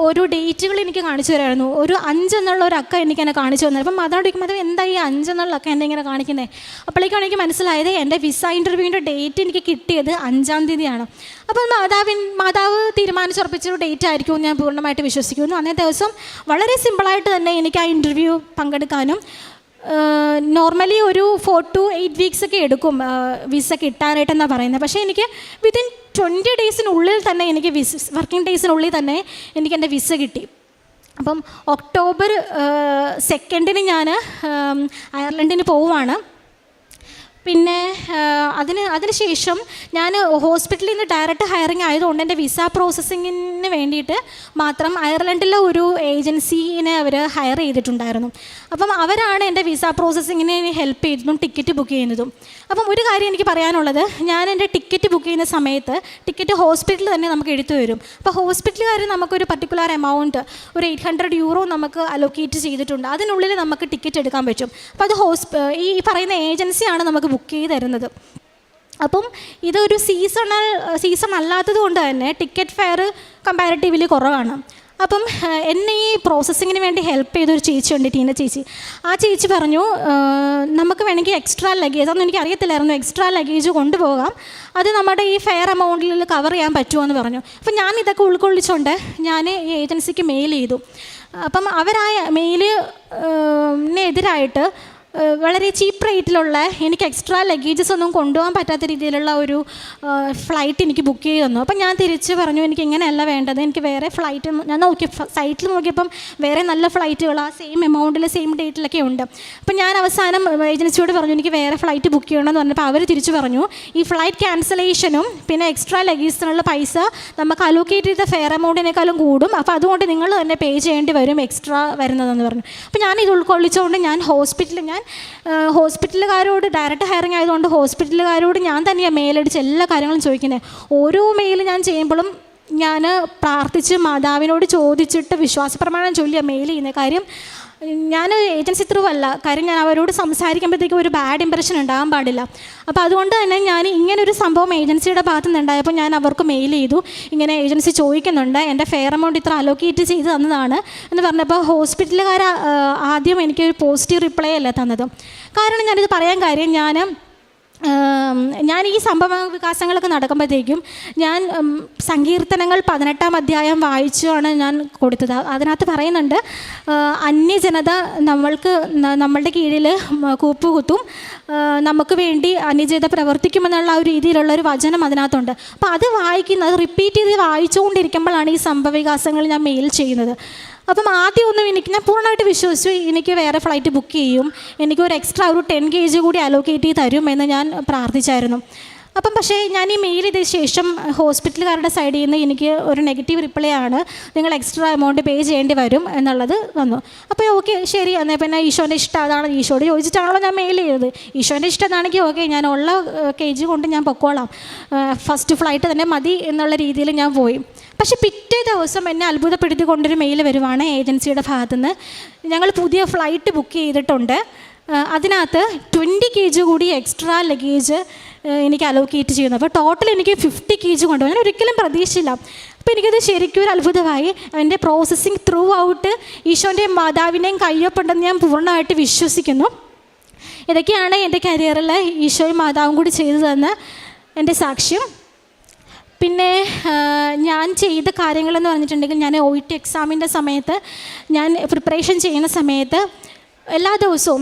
ഓരോ ഡേറ്റുകൾ എനിക്ക് കാണിച്ചു തരായിരുന്നു. ഒരു 5 എന്നുള്ള ഒരു അക്ക എനിക്കെന്നെ കാണിച്ചു തന്നത്. അപ്പം മാതാവ് ചോദിക്കും, മാതാവ് എന്താ ഈ 5 എന്നുള്ള അക്ക എന്നെ ഇങ്ങനെ കാണിക്കുന്നത്? അപ്പോഴേക്കാണ് എനിക്ക് മനസ്സിലായത് എൻ്റെ വിസ ഇൻ്റർവ്യൂവിൻ്റെ ഡേറ്റ് എനിക്ക് കിട്ടിയത് 5-ാം തീയതിയാണ്. അപ്പോൾ മാതാവ് തീരുമാനിച്ചുറപ്പിച്ചൊരു ഡേറ്റ് ആയിരിക്കും ഞാൻ പൂർണ്ണമായിട്ട് വിശ്വസിക്കുന്നു. അന്നേ ദിവസം വളരെ സിമ്പിളായിട്ട് തന്നെ എനിക്ക് ആ ഇൻ്റർവ്യൂ പങ്കെടുക്കാനും, നോർമലി ഒരു 4 to 8 വീക്സ് ഒക്കെ എടുക്കും വിസ കിട്ടാനായിട്ടെന്നാണ് പറയുന്നത്. പക്ഷേ എനിക്ക് വിത്തിൻ 20 ഡേയ്സിനുള്ളിൽ തന്നെ വർക്കിംഗ് ഡേയ്സിനുള്ളിൽ തന്നെ എനിക്ക് എൻ്റെ വിസ കിട്ടി. അപ്പം ഒക്ടോബർ 2 ഞാൻ അയർലൻഡിന് പോവുകയാണ്. പിന്നെ അതിന് ശേഷം ഞാൻ ഹോസ്പിറ്റലിൽ നിന്ന് ഡയറക്റ്റ് ഹയറിങ് ആയതുകൊണ്ട് എൻ്റെ വിസ പ്രോസസ്സിങ്ങിന് വേണ്ടിയിട്ട് മാത്രം അയർലൻഡിലെ ഒരു ഏജൻസീനെ അവർ ഹയർ ചെയ്തിട്ടുണ്ടായിരുന്നു. അപ്പം അവരാണ് എൻ്റെ വിസ പ്രോസസ്സിങ്ങിന് ഹെൽപ്പ് ചെയ്തതും ടിക്കറ്റ് ബുക്ക് ചെയ്യുന്നതും. അപ്പം ഒരു കാര്യം എനിക്ക് പറയാനുള്ളത്, ഞാൻ എൻ്റെ ടിക്കറ്റ് ബുക്ക് ചെയ്യുന്ന സമയത്ത് ടിക്കറ്റ് ഹോസ്പിറ്റലിൽ തന്നെ നമുക്ക് എടുത്തു വരും. അപ്പോൾ ഹോസ്പിറ്റലുകാർ നമുക്കൊരു പർട്ടിക്കുലർ എമൗണ്ട്, ഒരു 800 euro നമുക്ക് അലോക്കേറ്റ് ചെയ്തിട്ടുണ്ട്. അതിനുള്ളിൽ നമുക്ക് ടിക്കറ്റ് എടുക്കാൻ പറ്റും. അപ്പോൾ അത് ഈ പറയുന്ന ഏജൻസിയാണ് നമുക്ക് ബുക്ക് ചെയ്ത് തരുന്നത്. അപ്പം ഇതൊരു സീസൺ അല്ലാത്തത് കൊണ്ട് തന്നെ ടിക്കറ്റ് ഫെയർ കമ്പാരിറ്റീവ്ലി കുറവാണ്. അപ്പം എന്നെ ഈ പ്രോസസ്സിങ്ങിന് വേണ്ടി ഹെൽപ്പ് ചെയ്തൊരു ചേച്ചിയുണ്ട്, ടീന ചേച്ചി. ആ ചേച്ചി പറഞ്ഞു നമുക്ക് വേണമെങ്കിൽ എക്സ്ട്രാ ലഗേജ്, അതൊന്നും എനിക്ക് അറിയത്തില്ലായിരുന്നു, എക്സ്ട്രാ ലഗേജ് കൊണ്ടുപോകാം, അത് നമ്മുടെ ഈ ഫെയർ എമൗണ്ടിൽ കവർ ചെയ്യാൻ പറ്റുമോ എന്ന് പറഞ്ഞു. അപ്പം ഞാൻ ഇതൊക്കെ ഉൾക്കൊള്ളിച്ചുകൊണ്ട് ഞാൻ ഈ ഏജൻസിക്ക് മെയിൽ ചെയ്തു. അപ്പം അവരായ മെയിലിനെതിരായിട്ട് വളരെ ചീപ്പ് റേറ്റിലുള്ള എനിക്ക് എക്സ്ട്രാ ലഗേജസ് ഒന്നും കൊണ്ടുപോകാൻ പറ്റാത്ത രീതിയിലുള്ള ഒരു ഫ്ലൈറ്റ് എനിക്ക് ബുക്ക് ചെയ്ത് തന്നു. അപ്പം ഞാൻ തിരിച്ച് പറഞ്ഞു എനിക്ക് ഇങ്ങനെയല്ല വേണ്ടത്, എനിക്ക് വേറെ ഫ്ലൈറ്റ്, ഞാൻ നോക്കി സൈറ്റിൽ നോക്കിയപ്പം വേറെ നല്ല ഫ്ലൈറ്റുകൾ ആ സെയിം എമൗണ്ടിൽ സെയിം ഡേറ്റിലൊക്കെ ഉണ്ട്. അപ്പം ഞാൻ അവസാനം ഏജൻസിയോട് പറഞ്ഞു എനിക്ക് വേറെ ഫ്ലൈറ്റ് ബുക്ക് ചെയ്യണമെന്ന് പറഞ്ഞപ്പോൾ അവർ തിരിച്ച് പറഞ്ഞു ഈ ഫ്ലൈറ്റ് ക്യാൻസലേഷനും പിന്നെ എക്സ്ട്രാ ലഗേജിനുള്ള പൈസ നമുക്ക് അലോക്കേറ്റ് ചെയ്ത ഫെയർ എമൗണ്ടിനേക്കാളും കൂടും, അപ്പോൾ അതുകൊണ്ട് നിങ്ങൾ തന്നെ പേ ചെയ്യേണ്ടി വരും എക്സ്ട്രാ വരുന്നതെന്ന് പറഞ്ഞു. അപ്പോൾ ഞാൻ ഇത് ഉൾക്കൊള്ളിച്ചുകൊണ്ട് ഞാൻ ഹോസ്പിറ്റലുകാരോട് ഡയറക്റ്റ് ഹയറിങ് ആയതുകൊണ്ട് ഹോസ്പിറ്റലുകാരോട് ഞാൻ തന്നെയാണ് മെയിലടിച്ച് എല്ലാ കാര്യങ്ങളും ചോദിക്കുന്നത്. ഓരോ മെയിൽ ഞാൻ ചെയ്യുമ്പോഴും ഞാൻ പ്രാർത്ഥിച്ച് മാതാവിനോട് ചോദിച്ചിട്ട് വിശ്വാസപ്രമാണം ചൊല്ലിയാണ് മെയിൽ ചെയ്യുന്നത്. കാര്യം ഞാൻ ഏജൻസി ത്രൂ അല്ല, കാര്യം ഞാൻ അവരോട് സംസാരിക്കുമ്പോഴത്തേക്കും ഒരു ബാഡ് ഇമ്പ്രഷൻ ഉണ്ടാകാൻ പാടില്ല. അപ്പോൾ അതുകൊണ്ട് തന്നെ ഞാൻ ഇങ്ങനൊരു സംഭവം ഏജൻസിയുടെ ഭാഗത്തു നിന്നുണ്ടായപ്പോൾ ഞാൻ അവർക്ക് മെയിൽ ചെയ്തു, ഇങ്ങനെ ഏജൻസി ചോദിക്കുന്നുണ്ട് എൻ്റെ ഫെയർ എമൗണ്ട് ഇത്ര അലോക്കേറ്റ് ചെയ്ത് തന്നതാണ് എന്ന് പറഞ്ഞപ്പോൾ ഹോസ്പിറ്റലുകാർ ആദ്യം എനിക്കൊരു പോസിറ്റീവ് റിപ്ലൈ അല്ല തന്നത്. കാരണം ഞാനിത് പറയാൻ കാര്യം ഞാൻ ഈ സംഭവ വികാസങ്ങളൊക്കെ നടക്കുമ്പോഴത്തേക്കും ഞാൻ സങ്കീർത്തനങ്ങൾ 18-ാം അധ്യായം വായിച്ചാണ് ഞാൻ കൊടുത്തത്. അതിനകത്ത് പറയുന്നുണ്ട് അന്യജനത നമ്മളുടെ കീഴിൽ കൂപ്പുകുത്തും, നമുക്ക് വേണ്ടി അന്യജനത പ്രവർത്തിക്കുമെന്നുള്ള ഒരു രീതിയിലുള്ള ഒരു വചനം അതിനകത്തുണ്ട്. അപ്പോൾ അത് വായിക്കുന്നത് റിപ്പീറ്റ് ചെയ്ത് വായിച്ചുകൊണ്ടിരിക്കുമ്പോഴാണ് ഈ സംഭവ വികാസങ്ങൾ ഞാൻ മെയിൽ ചെയ്യുന്നത്. അപ്പം ആദ്യമൊന്നും ഞാൻ പൂർണ്ണമായിട്ട് വിശ്വസിച്ചു എനിക്ക് വേറെ ഫ്ലൈറ്റ് ബുക്ക് ചെയ്യും, എനിക്കൊരു എക്സ്ട്രാ ഒരു 10 kg കൂടി അലോക്കേറ്റ് ചെയ്ത് തരുമെന്ന് ഞാൻ പ്രാർത്ഥിച്ചായിരുന്നു. അപ്പം പക്ഷേ ഞാൻ ഈ മെയിൽ ചെയ്ത ശേഷം ഹോസ്പിറ്റലുകാരുടെ സൈഡിൽ നിന്ന് എനിക്ക് ഒരു നെഗറ്റീവ് റിപ്ലൈ ആണ്, നിങ്ങൾ എക്സ്ട്രാ എമൗണ്ട് പേ ചെയ്യേണ്ടി വരും എന്നുള്ളത് വന്നു. അപ്പോൾ ഓക്കെ ശരി, എന്നാൽ പിന്നെ ഈശോൻ്റെ ഇഷ്ടം അതാണ്, ഈശോയോട് ചോദിച്ചിട്ടാണല്ലോ ഞാൻ മെയിൽ ചെയ്തത്, ഈശോൻ്റെ ഇഷ്ടം എന്നാണെങ്കിൽ ഓക്കെ ഞാൻ ഉള്ള KG കൊണ്ട് ഞാൻ പൊക്കോളാം, ഫസ്റ്റ് ഫ്ലൈറ്റ് തന്നെ മതി എന്നുള്ള രീതിയിൽ ഞാൻ പോയി. പക്ഷേ പിറ്റേ ദിവസം എന്നെ അത്ഭുതപ്പെടുത്തിക്കൊണ്ടൊരു മെയിൽ വരുവാണ് ഏജൻസിയുടെ ഭാഗത്തുനിന്ന്, ഞങ്ങൾ പുതിയ ഫ്ലൈറ്റ് ബുക്ക് ചെയ്തിട്ടുണ്ട്, അതിനകത്ത് 20 kg കൂടി എക്സ്ട്രാ ലഗേജ് എനിക്ക് അലോക്കേറ്റ് ചെയ്യുന്നു. അപ്പോൾ ടോട്ടൽ എനിക്ക് 50 kg കൊണ്ടുപോകും. ഞാൻ ഒരിക്കലും പ്രതീക്ഷിച്ചില്ല. അപ്പോൾ എനിക്കത് ശരിക്കും ഒരു അത്ഭുതമായി. എൻ്റെ പ്രോസസ്സിങ് ത്രൂ ഔട്ട് ഈശോൻ്റെയും മാതാവിനെയും കയ്യൊപ്പുണ്ടെന്ന് ഞാൻ പൂർണ്ണമായിട്ട് വിശ്വസിക്കുന്നു. ഇതൊക്കെയാണ് എൻ്റെ കരിയറിൽ ഈശോയും മാതാവും കൂടി ചെയ്തു തന്ന എൻ്റെ സാക്ഷ്യം. പിന്നെ ഞാൻ ചെയ്ത കാര്യങ്ങളെന്ന് പറഞ്ഞിട്ടുണ്ടെങ്കിൽ ഞാൻ OET എക്സാമിൻ്റെ സമയത്ത് ഞാൻ പ്രിപ്പറേഷൻ ചെയ്യുന്ന സമയത്ത്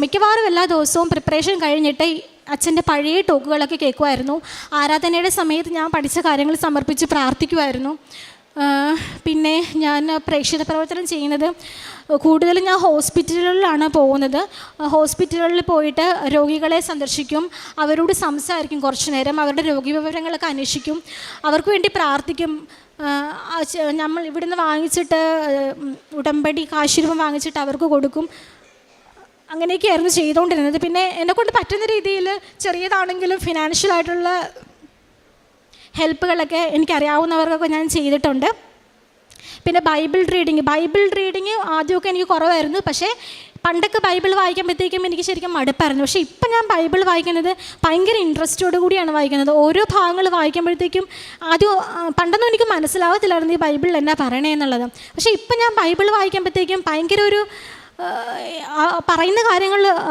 മിക്കവാറും എല്ലാ ദിവസവും പ്രിപ്പറേഷൻ കഴിഞ്ഞിട്ട് അച്ഛൻ്റെ പഴയ ടോക്കുകളൊക്കെ കേൾക്കുമായിരുന്നു. ആരാധനയുടെ സമയത്ത് ഞാൻ പഠിച്ച കാര്യങ്ങൾ സമർപ്പിച്ച് പ്രാർത്ഥിക്കുമായിരുന്നു. പിന്നെ ഞാൻ പ്രേക്ഷിത പ്രവർത്തനം ചെയ്യുന്നത് കൂടുതലും ഞാൻ ഹോസ്പിറ്റലുകളിലാണ് പോകുന്നത്. ഹോസ്പിറ്റലുകളിൽ പോയിട്ട് രോഗികളെ സന്ദർശിക്കും, അവരോട് സംസാരിക്കും, കുറച്ച് നേരം അവരുടെ രോഗവിവരങ്ങളൊക്കെ അന്വേഷിക്കും, അവർക്ക് വേണ്ടി പ്രാർത്ഥിക്കും. നമ്മൾ ഇവിടുന്ന് വാങ്ങിച്ചിട്ട് ഉടമ്പടി കാശുരൂപം വാങ്ങിച്ചിട്ട് അവർക്ക് കൊടുക്കും. അങ്ങനെയൊക്കെയായിരുന്നു ചെയ്തുകൊണ്ടിരുന്നത്. പിന്നെ എന്നെക്കൊണ്ട് പറ്റുന്ന രീതിയിൽ ചെറിയതാണെങ്കിലും ഫിനാൻഷ്യലായിട്ടുള്ള ഹെൽപ്പുകളൊക്കെ എനിക്കറിയാവുന്നവർക്കൊക്കെ ഞാൻ ചെയ്തിട്ടുണ്ട്. പിന്നെ ബൈബിൾ റീഡിങ് ആദ്യമൊക്കെ എനിക്ക് കുറവായിരുന്നു. പക്ഷേ പണ്ടൊക്കെ ബൈബിൾ വായിക്കുമ്പോഴത്തേക്കും എനിക്ക് ശരിക്കും മടുപ്പായിരുന്നു. പക്ഷേ ഇപ്പം ഞാൻ ബൈബിൾ വായിക്കുന്നത് ഭയങ്കര ഇൻട്രസ്റ്റോടു കൂടിയാണ് വായിക്കുന്നത്. ഓരോ ഭാഗങ്ങൾ വായിക്കുമ്പോഴത്തേക്കും പണ്ടൊന്നും എനിക്ക് മനസ്സിലാവത്തില്ലായിരുന്നു ഈ ബൈബിളിൽ എന്നാ പറയണേ എന്നുള്ളത്. പക്ഷേ ഇപ്പം ഞാൻ ബൈബിൾ വായിക്കുമ്പോഴത്തേക്കും ഭയങ്കര ഒരു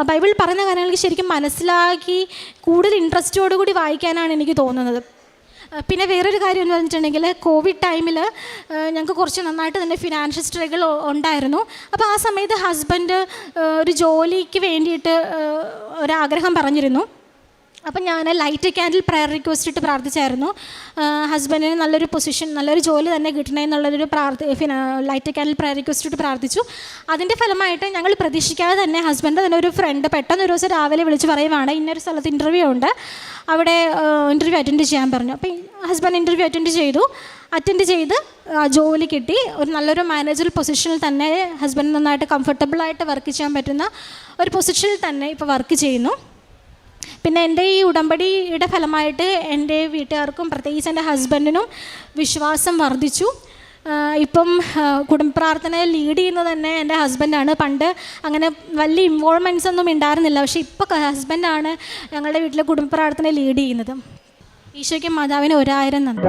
ബൈബിൾ പറയുന്ന കാര്യങ്ങൾക്ക് ശരിക്കും മനസ്സിലാക്കി കൂടുതൽ ഇൻട്രസ്റ്റോടുകൂടി വായിക്കാനാണ് എനിക്ക് തോന്നുന്നത്. പിന്നെ വേറൊരു കാര്യം എന്ന് പറഞ്ഞിട്ടുണ്ടെങ്കിൽ കോവിഡ് ടൈമിൽ ഞങ്ങൾക്ക് കുറച്ച് നന്നായിട്ട് തന്നെ ഫിനാൻഷ്യൽ സ്ട്രഗിൾ ഉണ്ടായിരുന്നു. അപ്പോൾ ആ സമയത്ത് ഹസ്ബൻഡ് ഒരു ജോലിക്ക് വേണ്ടിയിട്ട് ഒരാഗ്രഹം പറഞ്ഞിരുന്നു. അപ്പം ഞാൻ ലൈറ്റ് ക്യാൻഡിൽ പ്രയർ റിക്വസ്റ്റ് ഇട്ട് പ്രാർത്ഥിച്ചായിരുന്നു. ഹസ്ബൻഡിന് നല്ലൊരു പൊസിഷൻ, നല്ലൊരു ജോലി തന്നെ കിട്ടണേ എന്നുള്ളൊരു ലൈറ്റ് ക്യാൻഡിൽ പ്രയർ റിക്വസ്റ്റ് ഇട്ട് പ്രാർത്ഥിച്ചു. അതിൻ്റെ ഫലമായിട്ട് ഞങ്ങൾ പ്രതീക്ഷിക്കാതെ തന്നെ ഹസ്ബൻഡ് തന്നെ ഒരു ഫ്രണ്ട് പെട്ടെന്ന് ഒരു ദിവസം രാവിലെ വിളിച്ച് പറയുവാണ് ഇന്നൊരു സ്ഥലത്ത് ഇൻ്റർവ്യൂ ഉണ്ട്, അവിടെ ഇൻ്റർവ്യൂ അറ്റൻഡ് ചെയ്യാൻ പറഞ്ഞു. അപ്പോൾ ഹസ്ബൻഡ് ഇൻ്റർവ്യൂ അറ്റൻഡ് ചെയ്ത് ജോലി കിട്ടി. ഒരു നല്ലൊരു മാനേജർ പൊസിഷനിൽ തന്നെ ഹസ്ബൻഡ് നന്നായിട്ട് കംഫർട്ടബിളായിട്ട് വർക്ക് ചെയ്യാൻ പറ്റുന്ന ഒരു പൊസിഷനിൽ തന്നെ ഇപ്പോൾ വർക്ക് ചെയ്യുന്നു. പിന്നെ എൻ്റെ ഈ ഉടമ്പടിയുടെ ഫലമായിട്ട് എൻ്റെ വീട്ടുകാർക്കും പ്രത്യേകിച്ച് എൻ്റെ ഹസ്ബൻഡിനും വിശ്വാസം വർദ്ധിച്ചു. ഇപ്പം കുടുംബ പ്രാർത്ഥന ലീഡ് ചെയ്യുന്നത് തന്നെ എൻ്റെ ഹസ്ബൻഡാണ്. പണ്ട് അങ്ങനെ വലിയ ഇൻവോൾവ്മെൻറ്റ്സ് ഒന്നും ഉണ്ടായിരുന്നില്ല. പക്ഷേ ഇപ്പോൾ ഹസ്ബൻഡാണ് ഞങ്ങളുടെ വീട്ടിലെ കുടുംബ പ്രാർത്ഥന ലീഡ് ചെയ്യുന്നത്. ഈശോയ്ക്കും മാതാവിന് 1000 നന്ദി.